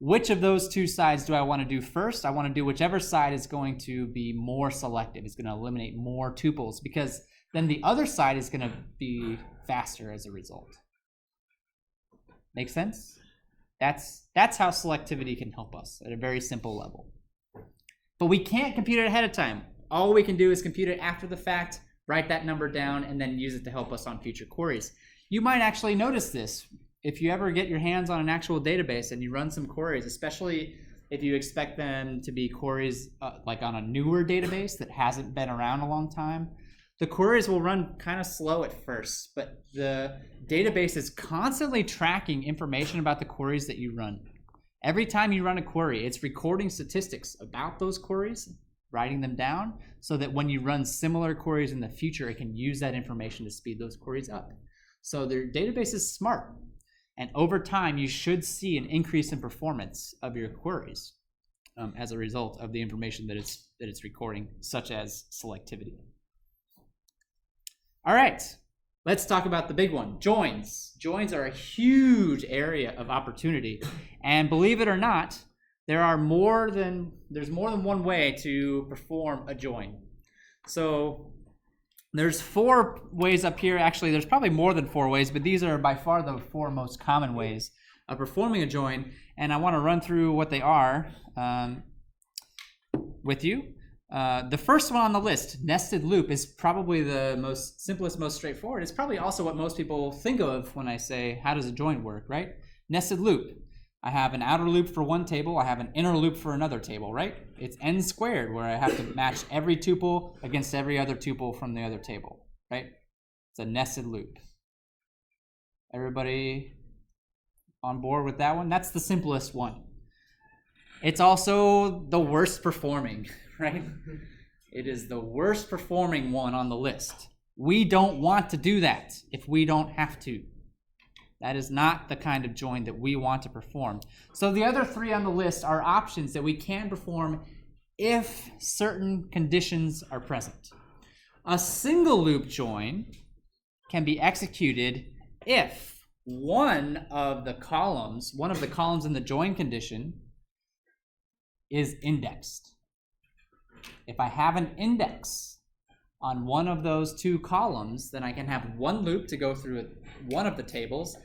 Which of those two sides do I want to do first? I want to do whichever side is going to be more selective. It's going to eliminate more tuples, because then the other side is going to be faster as a result. Make sense? That's how selectivity can help us at a very simple level. But we can't compute it ahead of time. All we can do is compute it after the fact, write that number down, and then use it to help us on future queries. You might actually notice this if you ever get your hands on an actual database and you run some queries, especially if you expect them to be queries like on a newer database that hasn't been around a long time. The queries will run kind of slow at first, but the database is constantly tracking information about the queries that you run. Every time you run a query, it's recording statistics about those queries, writing them down, so that when you run similar queries in the future, it can use that information to speed those queries up. So their database is smart. And over time, you should see an increase in performance of your queries as a result of the information that it's recording, such as selectivity. All right, let's talk about the big one, joins. Joins are a huge area of opportunity. And believe it or not, there's more than one way to perform a join. So there's 4 ways up here. Actually, there's probably more than 4 ways, but these are by far the 4 most common ways of performing a join. And I want to run through what they are with you. The first one on the list, nested loop, is probably the most simplest, most straightforward. It's probably also what most people think of when I say, how does a join work, right? Nested loop. I have an outer loop for one table. I have an inner loop for another table, right? It's n squared, where I have to match every tuple against every other tuple from the other table, right? It's a nested loop. Everybody on board with that one? That's the simplest one. It's also the worst performing, right? It is the worst performing one on the list. We don't want to do that if we don't have to. That is not the kind of join that we want to perform. So the other 3 on the list are options that we can perform if certain conditions are present. A single loop join can be executed if one of the columns in the join condition is indexed. If I have an index on one of those 2 columns, then I can have one loop to go through one of the tables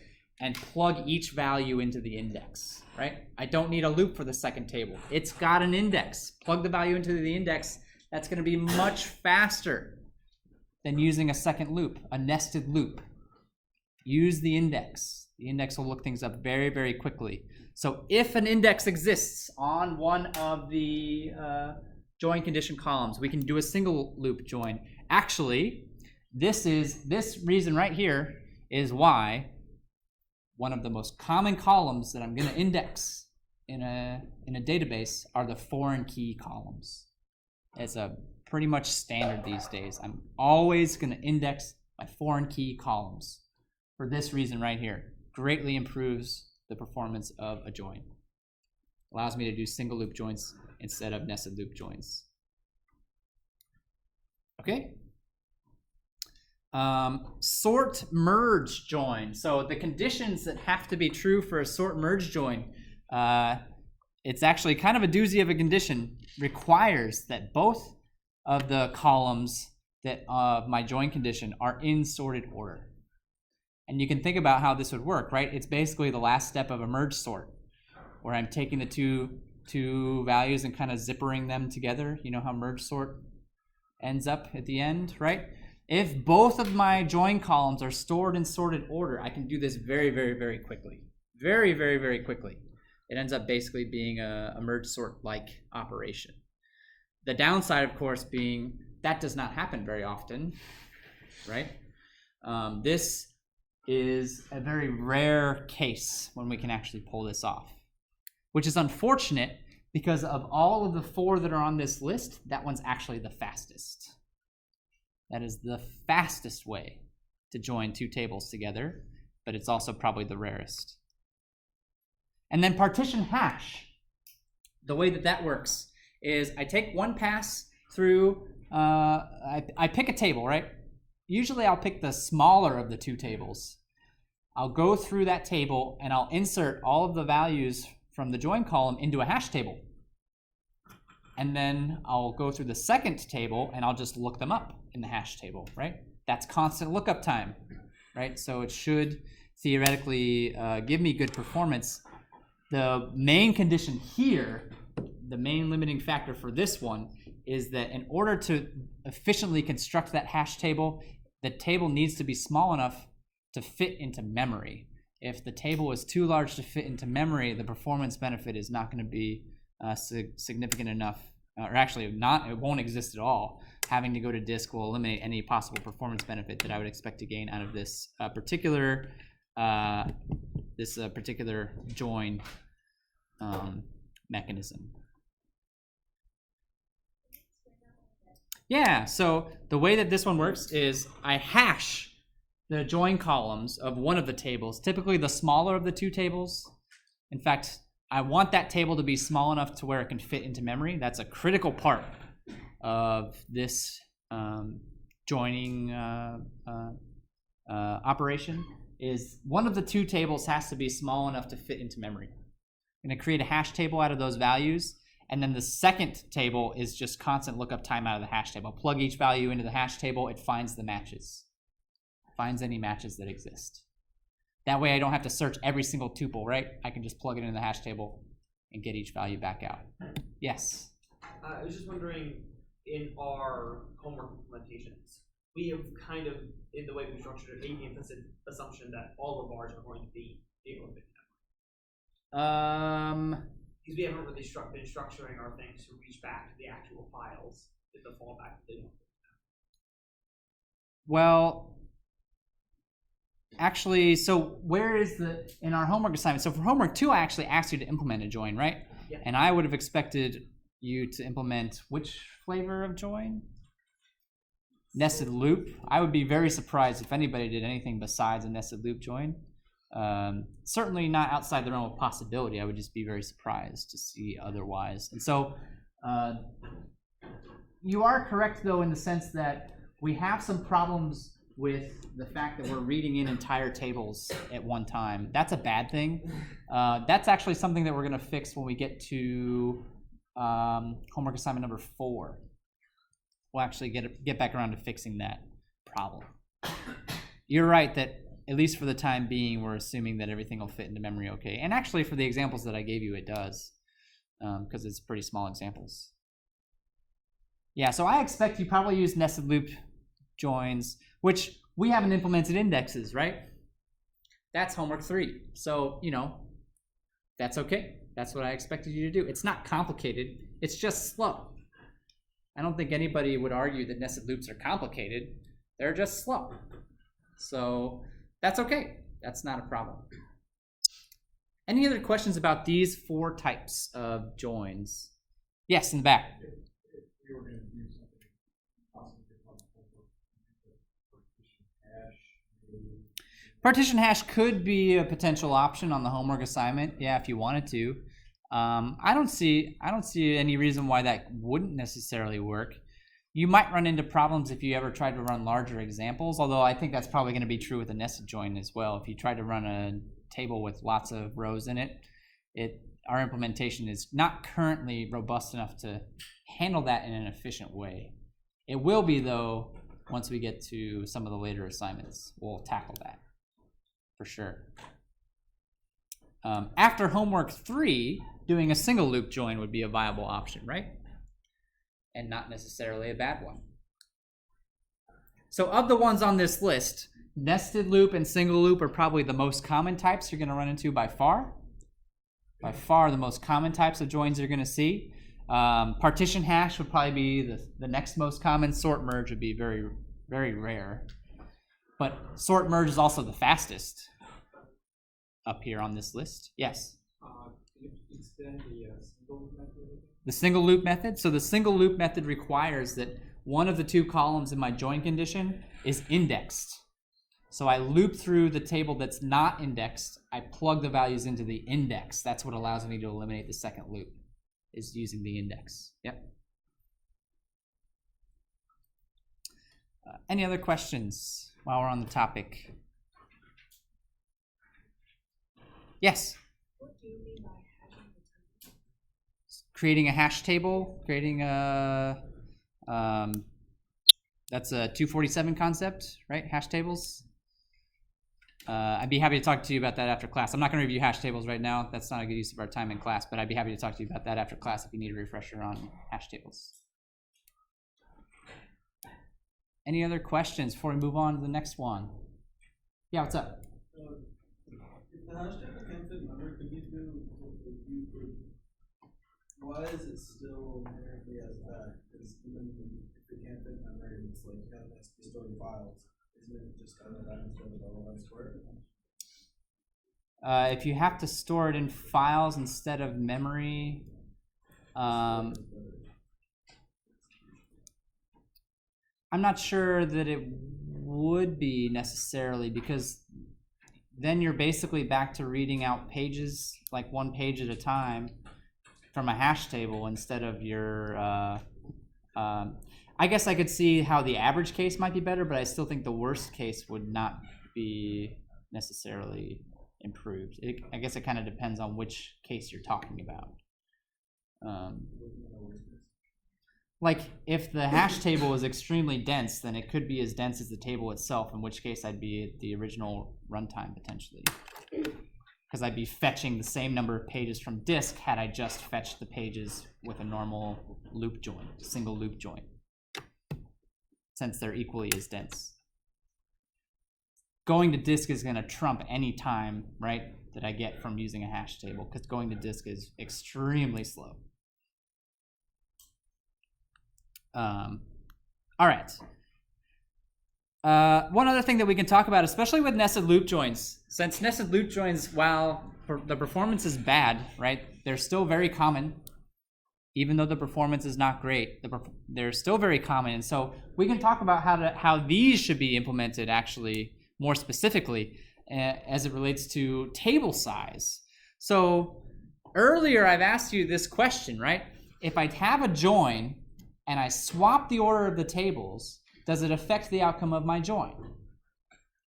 and plug each value into the index, right? I don't need a loop for the second table. It's got an index. Plug the value into the index. That's going to be much faster than using a second loop, a nested loop. Use the index. The index will look things up very, very quickly. So if an index exists on one of the join condition columns, we can do a single loop join. Actually, this reason right here is why one of the most common columns that I'm going to index in a database are the foreign key columns. It's a pretty much standard these days. I'm always going to index my foreign key columns for this reason right here. Greatly improves the performance of a join. Allows me to do single loop joins instead of nested loop joins. Okay. Sort merge join. So the conditions that have to be true for a sort merge join, it's actually kind of a doozy of a condition, requires that both of the columns that of my join condition are in sorted order. And you can think about how this would work, right? It's basically the last step of a merge sort, where I'm taking the two values and kind of zippering them together. You know how merge sort ends up at the end, right? If both of my join columns are stored in sorted order, I can do this very, very, very quickly. Very, very, very quickly. It ends up basically being a merge sort-like operation. The downside, of course, being that does not happen very often, right? This is a very rare case when we can actually pull this off, which is unfortunate because of all of the 4 that are on this list, that one's actually the fastest. That is the fastest way to join 2 tables together, but it's also probably the rarest. And then partition hash. The way that works is I take one pass through, I pick a table, right? Usually I'll pick the smaller of the 2 tables. I'll go through that table and I'll insert all of the values from the join column into a hash table. And then I'll go through the second table and I'll just look them up in the hash table, right? That's constant lookup time, right? So it should theoretically give me good performance. The main condition here, the main limiting factor for this one, is that in order to efficiently construct that hash table, the table needs to be small enough to fit into memory. If the table is too large to fit into memory, the performance benefit is not going to be significant enough, or actually not, it won't exist at all. Having to go to disk will eliminate any possible performance benefit that I would expect to gain out of this particular join mechanism. Yeah, so the way that this one works is I hash the join columns of one of the tables, typically the smaller of the two tables. In fact, I want that table to be small enough to where it can fit into memory. That's a critical part of this joining operation, is one of the two tables has to be small enough to fit into memory. I'm going to create a hash table out of those values, and then the second table is just constant lookup time out of the hash table. Plug each value into the hash table, it finds the matches. Finds any matches that exist. That way I don't have to search every single tuple, right? I can just plug it into the hash table and get each value back out. Yes? I was just wondering, in our homework implementations, we have kind of, in the way we structured it, made the implicit assumption that all of ours are going to be able to fit because we haven't really been structuring our things to reach back to the actual files with the fallback that they don't. Well, actually, so where is in our homework assignment, so for homework 2, I actually asked you to implement a join, right? Yeah. And I would have expected you to implement which flavor of join? Nested loop. I would be very surprised if anybody did anything besides a nested loop join. Certainly not outside the realm of possibility. I would just be very surprised to see otherwise. And so you are correct, though, in the sense that we have some problems with the fact that we're reading in entire tables at one time. That's a bad thing. That's actually something that we're going to fix when we get to homework assignment number 4. We'll actually get back around to fixing that problem. You're right that at least for the time being, we're assuming that everything will fit into memory okay. And actually, for the examples that I gave you, it does, because it's pretty small examples. Yeah, so I expect you probably use nested loop joins, which we haven't implemented indexes, right? That's homework 3. So, that's okay. That's what I expected you to do. It's not complicated. It's just slow. I don't think anybody would argue that nested loops are complicated. They're just slow. So that's okay. That's not a problem. Any other questions about these 4 types of joins? Yes, in the back. If we were going to do something possibly partition hash could be a potential option on the homework assignment. Yeah, if you wanted to. I don't see any reason why that wouldn't necessarily work. You might run into problems if you ever tried to run larger examples, although I think that's probably going to be true with a nested join as well. If you try to run a table with lots of rows in it, our implementation is not currently robust enough to handle that in an efficient way. It will be, though, once we get to some of the later assignments. We'll tackle that for sure. After homework 3, doing a single loop join would be a viable option, right? And not necessarily a bad one. So of the ones on this list, nested loop and single loop are probably the most common types you're going to run into by far. By far the most common types of joins you're going to see. Partition hash would probably be the next most common. Sort merge would be very, very rare. But sort merge is also the fastest up here on this list. Yes? Can you extend the single loop method? The single loop method? So the single loop method requires that one of the 2 columns in my join condition is indexed. So I loop through the table that's not indexed. I plug the values into the index. That's what allows me to eliminate the second loop, is using the index. Yep. Any other questions while we're on the topic? Yes? What do you mean by hashing the table? Creating a hash table, creating a, that's a 247 concept, right? Hash tables. I'd be happy to talk to you about that after class. I'm not going to review hash tables right now. That's not a good use of our time in class, but I'd be happy to talk to you about that after class if you need a refresher on hash tables. Any other questions before we move on to the next one? Yeah, what's up? If the hash table can't fit memory, could you why is it still inherently as that? Because even if it can't fit memory, it's like kind of has to be stored in files. Isn't it just kind of that instead of all that square? If you have to store it in files instead of memory, I'm not sure that it would be necessarily, because then you're basically back to reading out pages, like one page at a time from a hash table instead of your, I guess I could see how the average case might be better, but I still think the worst case would not be necessarily improved. I guess it kind of depends on which case you're talking about. Like if the hash table is extremely dense, then it could be as dense as the table itself, in which case I'd be at the original runtime potentially. Because I'd be fetching the same number of pages from disk had I just fetched the pages with a normal loop join, single loop join, since they're equally as dense. Going to disk is going to trump any time, right, that I get from using a hash table, because going to disk is extremely slow. All right. One other thing that we can talk about, especially with nested loop joins, since nested loop joins, while the performance is bad, right, they're still very common. Even though the performance is not great, they're still very common. And so we can talk about how these should be implemented actually more specifically as it relates to table size. So earlier I've asked you this question, right? If I have a join and I swap the order of the tables, does it affect the outcome of my join?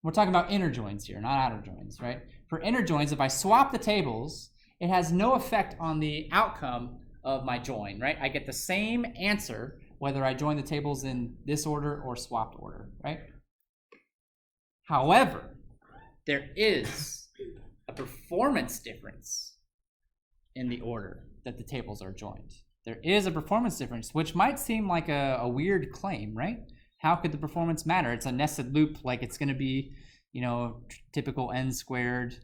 We're talking about inner joins here, not outer joins, right? For inner joins, if I swap the tables, it has no effect on the outcome of my join, right? I get the same answer whether I join the tables in this order or swapped order, right? However, there is a performance difference in the order that the tables are joined. There is a performance difference, which might seem like a weird claim, right? How could the performance matter? It's a nested loop, like it's going to be, you know, typical n squared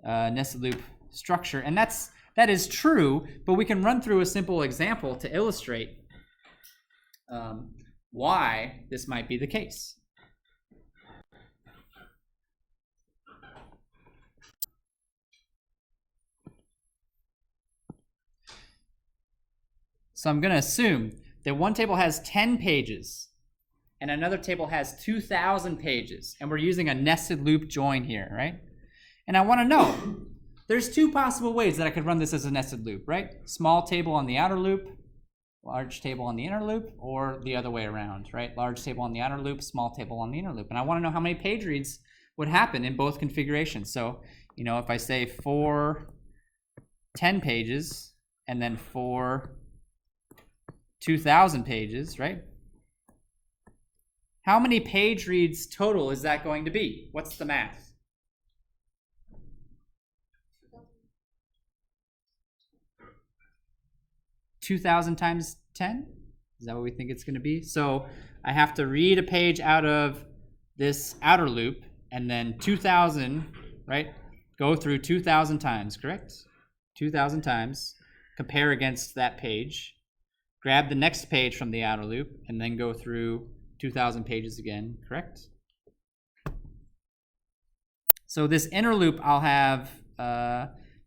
nested loop structure, and that is true. But we can run through a simple example to illustrate why this might be the case. So I'm going to assume that one table has 10 pages and another table has 2,000 pages, and we're using a nested loop join here, right? And I want to know, there's two possible ways that I could run this as a nested loop, right? Small table on the outer loop, large table on the inner loop, or the other way around, right? Large table on the outer loop, small table on the inner loop. And I want to know how many page reads would happen in both configurations. So, you know, if I say for 10 pages and then for 2,000 pages, right? How many page reads total is that going to be? What's the math? $2,000 times 10? Is that what we think it's going to be? So I have to read a page out of this outer loop and then 2,000, right? Go through 2,000 times, correct? 2,000 times, compare against that page, grab the next page from the outer loop, and then go through 2,000 pages again, correct? So this inner loop, I'll have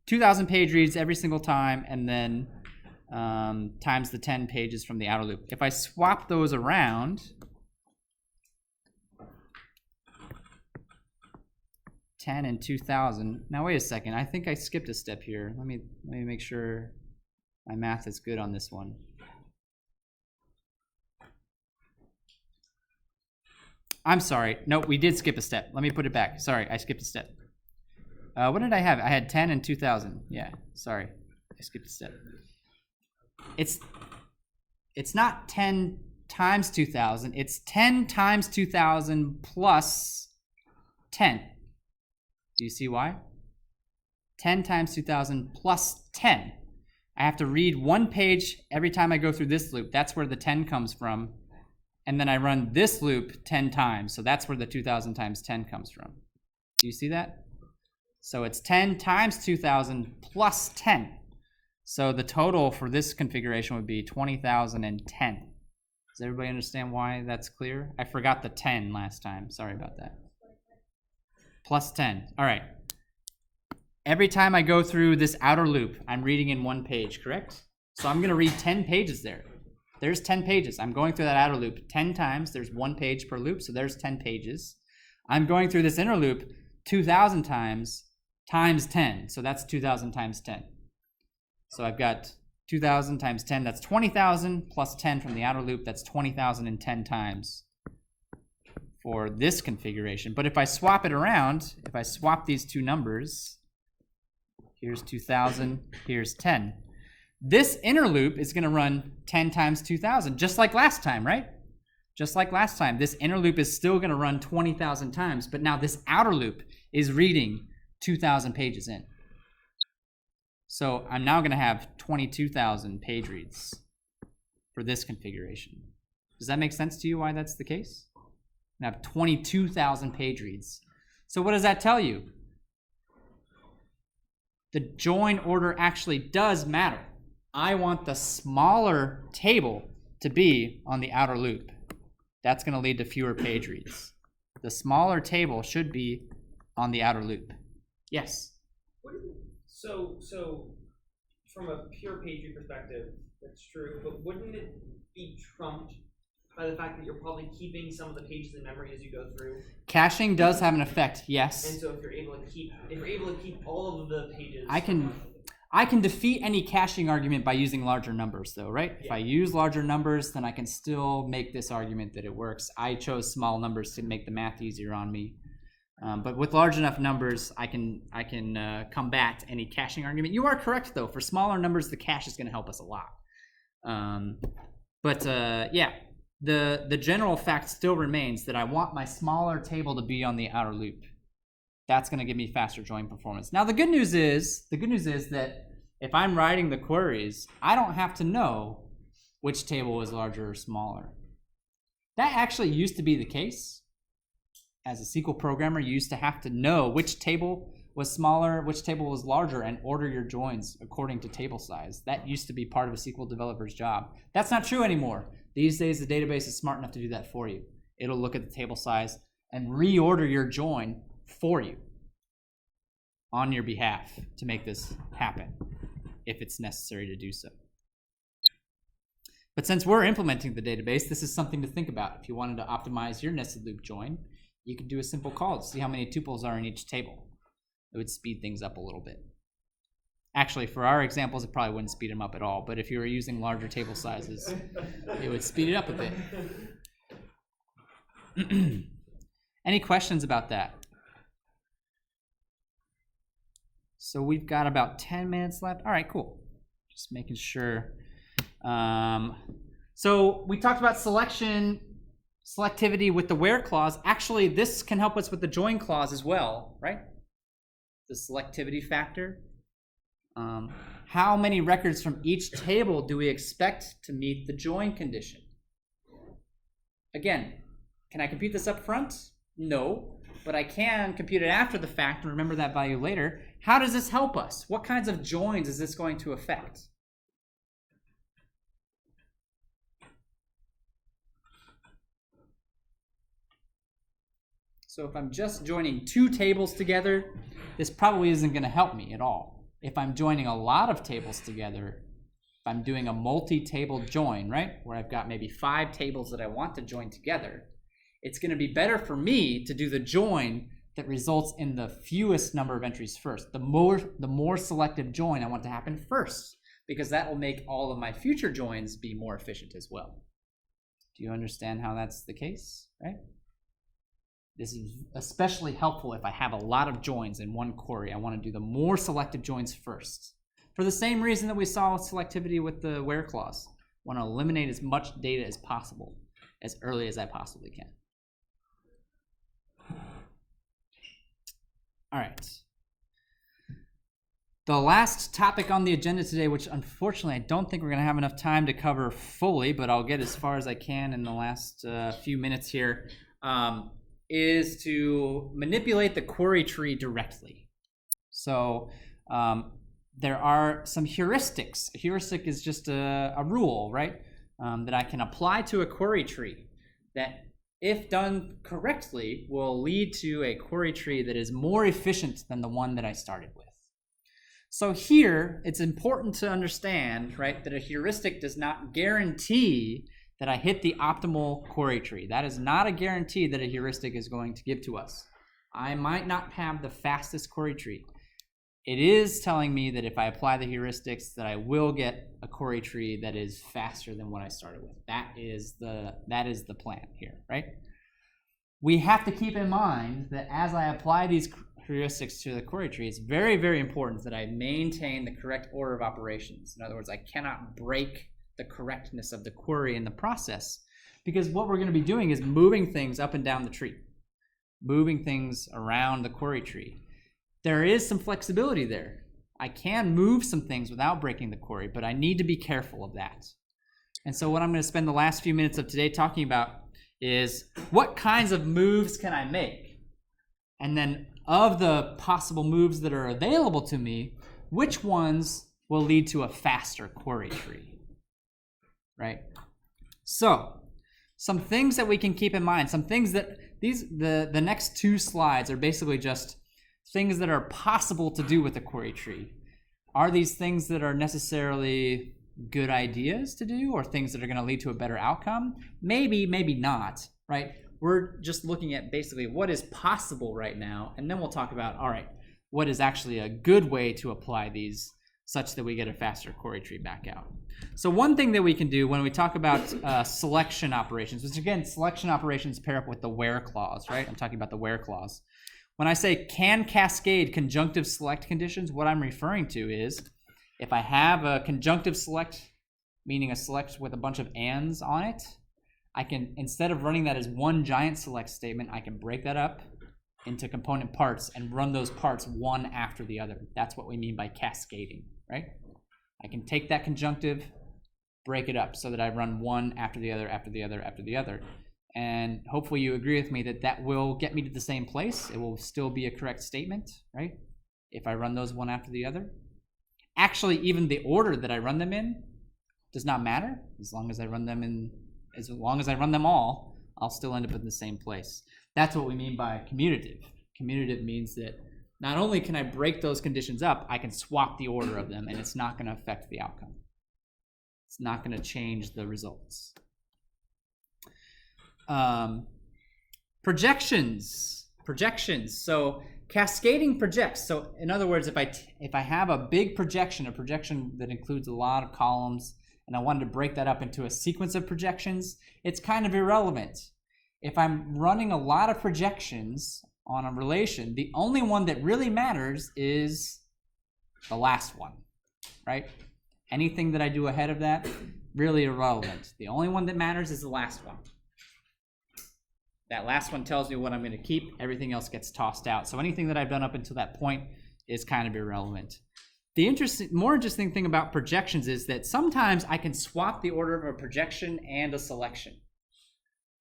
2,000 page reads every single time, and then times the 10 pages from the outer loop. If I swap those around, 10 and 2,000. Now wait a second, I think I skipped a step here. Let me make sure my math is good on this one. I'm sorry. No, we did skip a step. Let me put it back. Sorry, I skipped a step. What did I have? I had 10 and 2,000. Yeah, sorry. I skipped a step. It's not 10 times 2,000. It's 10 times 2,000 plus 10. Do you see why? 10 times 2000 plus 10. I have to read one page every time I go through this loop. That's where the 10 comes from. And then I run this loop 10 times. So that's where the 2000 times 10 comes from. Do you see that? So it's 10 times 2000 plus 10. So the total for this configuration would be 20,010. Does everybody understand why that's clear? I forgot the 10 last time. Sorry about that. Plus 10. All right. Every time I go through this outer loop, I'm reading in one page, correct? So I'm going to read 10 pages there. There's 10 pages. I'm going through that outer loop 10 times. There's one page per loop, so there's 10 pages. I'm going through this inner loop 2,000 times 10. So that's 2,000 times 10. So I've got 2,000 times 10. That's 20,000 plus 10 from the outer loop. That's 20,010 times for this configuration. But if I swap it around, if I swap these two numbers, here's 2,000, here's 10. This inner loop is going to run 10 times 2,000, just like last time, right? Just like last time. This inner loop is still going to run 20,000 times, but now this outer loop is reading 2,000 pages in. So I'm now going to have 22,000 page reads for this configuration. Does that make sense to you why that's the case? I have 22,000 page reads. So what does that tell you? The join order actually does matter. I want the smaller table to be on the outer loop. That's going to lead to fewer page reads. The smaller table should be on the outer loop. Yes? So from a pure page read perspective, that's true, but wouldn't it be trumped by the fact that you're probably keeping some of the pages in memory as you go through? Caching does have an effect, yes. And so if you're able to keep all of the pages, I can defeat any caching argument by using larger numbers, though, right? Yeah. If I use larger numbers, then I can still make this argument that it works. I chose small numbers to make the math easier on me. But with large enough numbers, I can combat any caching argument. You are correct, though. For smaller numbers, the cache is going to help us a lot. Yeah, the general fact still remains that I want my smaller table to be on the outer loop. That's going to give me faster join performance. Now, the good news is that if I'm writing the queries, I don't have to know which table is larger or smaller. That actually used to be the case. As a SQL programmer, you used to have to know which table was smaller, which table was larger, and order your joins according to table size. That used to be part of a SQL developer's job. That's not true anymore. These days, the database is smart enough to do that for you. It'll look at the table size and reorder your join for you on your behalf to make this happen if it's necessary to do so. But since we're implementing the database, this is something to think about. If you wanted to optimize your nested loop join, you could do a simple call to see how many tuples are in each table. It would speed things up a little bit. Actually, for our examples, it probably wouldn't speed them up at all, but if you were using larger table sizes, it would speed it up a bit. Any questions about that? So we've got about 10 minutes left. All right, cool. Just making sure. So we talked about selectivity with the where clause. Actually, this can help us with the join clause as well, right? The selectivity factor. How many records from each table do we expect to meet the join condition? Again, can I compute this up front? No, but I can compute it after the fact and remember that value later. How does this help us? What kinds of joins is this going to affect? So if I'm just joining two tables together, this probably isn't going to help me at all. If I'm joining a lot of tables together, if I'm doing a multi-table join, right, where I've got maybe 5 tables that I want to join together, it's going to be better for me to do the join that results in the fewest number of entries first. The more selective join I want to happen first, because that will make all of my future joins be more efficient as well. Do you understand how that's the case, right? This is especially helpful if I have a lot of joins in one query. I want to do the more selective joins first. For the same reason that we saw with selectivity with the where clause. I want to eliminate as much data as possible, as early as I possibly can. All right. The last topic on the agenda today, which unfortunately I don't think we're going to have enough time to cover fully, but I'll get as far as I can in the last few minutes here, is to manipulate the query tree directly. So there are some heuristics. A heuristic is just a rule, right, that I can apply to a query tree that, if done correctly, will lead to a query tree that is more efficient than the one that I started with. So here, it's important to understand, right, that a heuristic does not guarantee that I hit the optimal query tree. That is not a guarantee that a heuristic is going to give to us. I might not have the fastest query tree. It is telling me that if I apply the heuristics, that I will get a query tree that is faster than what I started with. That is the plan here, right? We have to keep in mind that as I apply these heuristics to the query tree, it's very, very important that I maintain the correct order of operations. In other words, I cannot break the correctness of the query in the process, because what we're going to be doing is moving things up and down the tree, moving things around the query tree. There is some flexibility there. I can move some things without breaking the query, but I need to be careful of that. And so what I'm going to spend the last few minutes of today talking about is what kinds of moves can I make? And then of the possible moves that are available to me, which ones will lead to a faster query tree, right? So some things that we can keep in mind, some things that the next two slides are basically just things that are possible to do with a query tree. Are these things that are necessarily good ideas to do, or things that are going to lead to a better outcome? Maybe, maybe not, right? We're just looking at basically what is possible right now, and then we'll talk about, all right, what is actually a good way to apply these such that we get a faster query tree back out. So one thing that we can do when we talk about selection operations, which again, selection operations pair up with the where clause, right? I'm talking about the where clause. When I say can cascade conjunctive select conditions, what I'm referring to is if I have a conjunctive select, meaning a select with a bunch of ands on it, I can, instead of running that as one giant select statement, I can break that up into component parts and run those parts one after the other. That's what we mean by cascading, right? I can take that conjunctive, break it up so that I run one after the other, after the other, after the other. And hopefully you agree with me that that will get me to the same place. It will still be a correct statement, right? If I run those one after the other. Actually, even the order that I run them in does not matter. As long as I run them all, I'll still end up in the same place. That's what we mean by commutative. Commutative means that not only can I break those conditions up, I can swap the order of them, and it's not going to affect the outcome. It's not going to change the results. Projections. So cascading projects. So in other words, if I have a big projection, a projection that includes a lot of columns, and I wanted to break that up into a sequence of projections, it's kind of irrelevant. If I'm running a lot of projections on a relation, the only one that really matters is the last one, right? Anything that I do ahead of that, really irrelevant. The only one that matters is the last one. That last one tells me what I'm going to keep. Everything else gets tossed out. So anything that I've done up until that point is kind of irrelevant. The more interesting thing about projections is that sometimes I can swap the order of a projection and a selection.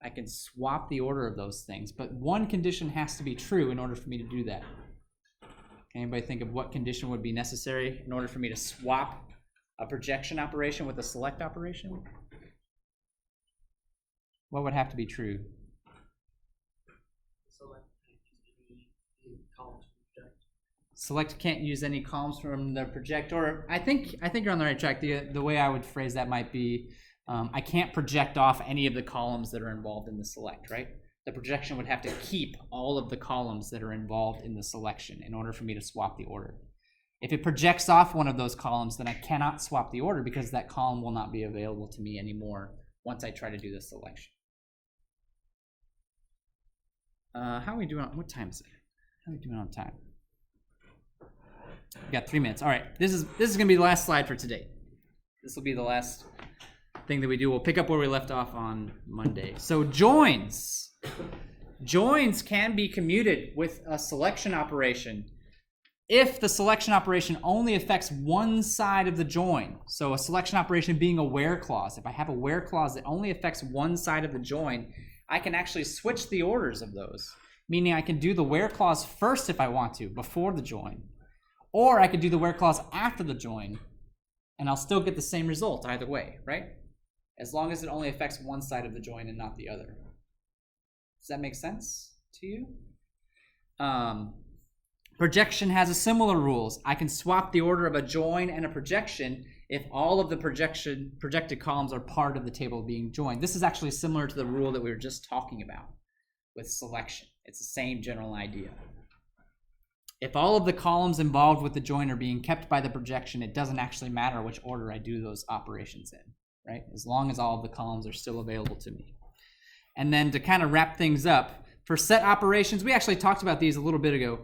I can swap the order of those things, but one condition has to be true in order for me to do that. Anybody think of what condition would be necessary in order for me to swap a projection operation with a select operation? What would have to be true? Select can't use any columns from the project, or I think you're on the right track. The way I would phrase that might be, I can't project off any of the columns that are involved in the select, right? The projection would have to keep all of the columns that are involved in the selection in order for me to swap the order. If it projects off one of those columns, then I cannot swap the order because that column will not be available to me anymore once I try to do the selection. How are we doing? What time is it? How are we doing on time? We've got 3 minutes. All right, this is going to be the last slide for today. This will be the last thing that we do. We'll pick up where we left off on Monday. So joins. joins can be commuted with a selection operation if the selection operation only affects one side of the join. So a selection operation being a where clause. If I have a where clause that only affects one side of the join, I can actually switch the orders of those, meaning I can do the where clause first if I want to, before the join. Or I could do the where clause after the join, and I'll still get the same result either way, right? As long as it only affects one side of the join and not the other. Does that make sense to you? Projection has a similar rules. I can swap the order of a join and a projection if all of the projected columns are part of the table being joined. This is actually similar to the rule that we were just talking about with selection. It's the same general idea. If all of the columns involved with the join are being kept by the projection, it doesn't actually matter which order I do those operations in, right? As long as all of the columns are still available to me. And then to kind of wrap things up, for set operations, we actually talked about these a little bit ago.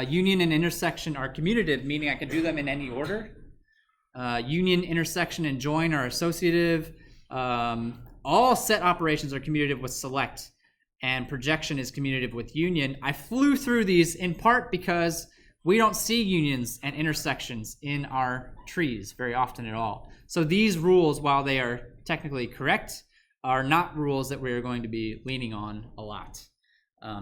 Union and intersection are commutative, meaning I can do them in any order. Union, intersection, and join are associative. All set operations are commutative with select, and projection is commutative with union. I flew through these in part because we don't see unions and intersections in our trees very often at all. So these rules, while they are technically correct, are not rules that we're going to be leaning on a lot.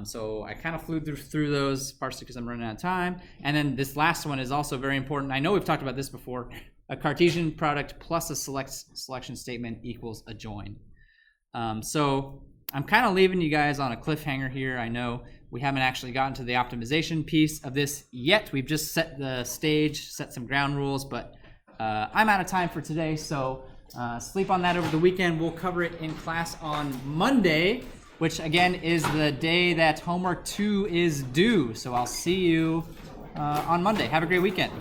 So I kind of flew through those, partially because I'm running out of time. And then this last one is also very important. I know we've talked about this before. A Cartesian product plus a selection statement equals a join. So I'm kind of leaving you guys on a cliffhanger here. I know we haven't actually gotten to the optimization piece of this yet. We've just set the stage, set some ground rules, but I'm out of time for today. So sleep on that over the weekend. We'll cover it in class on Monday, which again is the day that homework 2 is due. So I'll see you on Monday. Have a great weekend.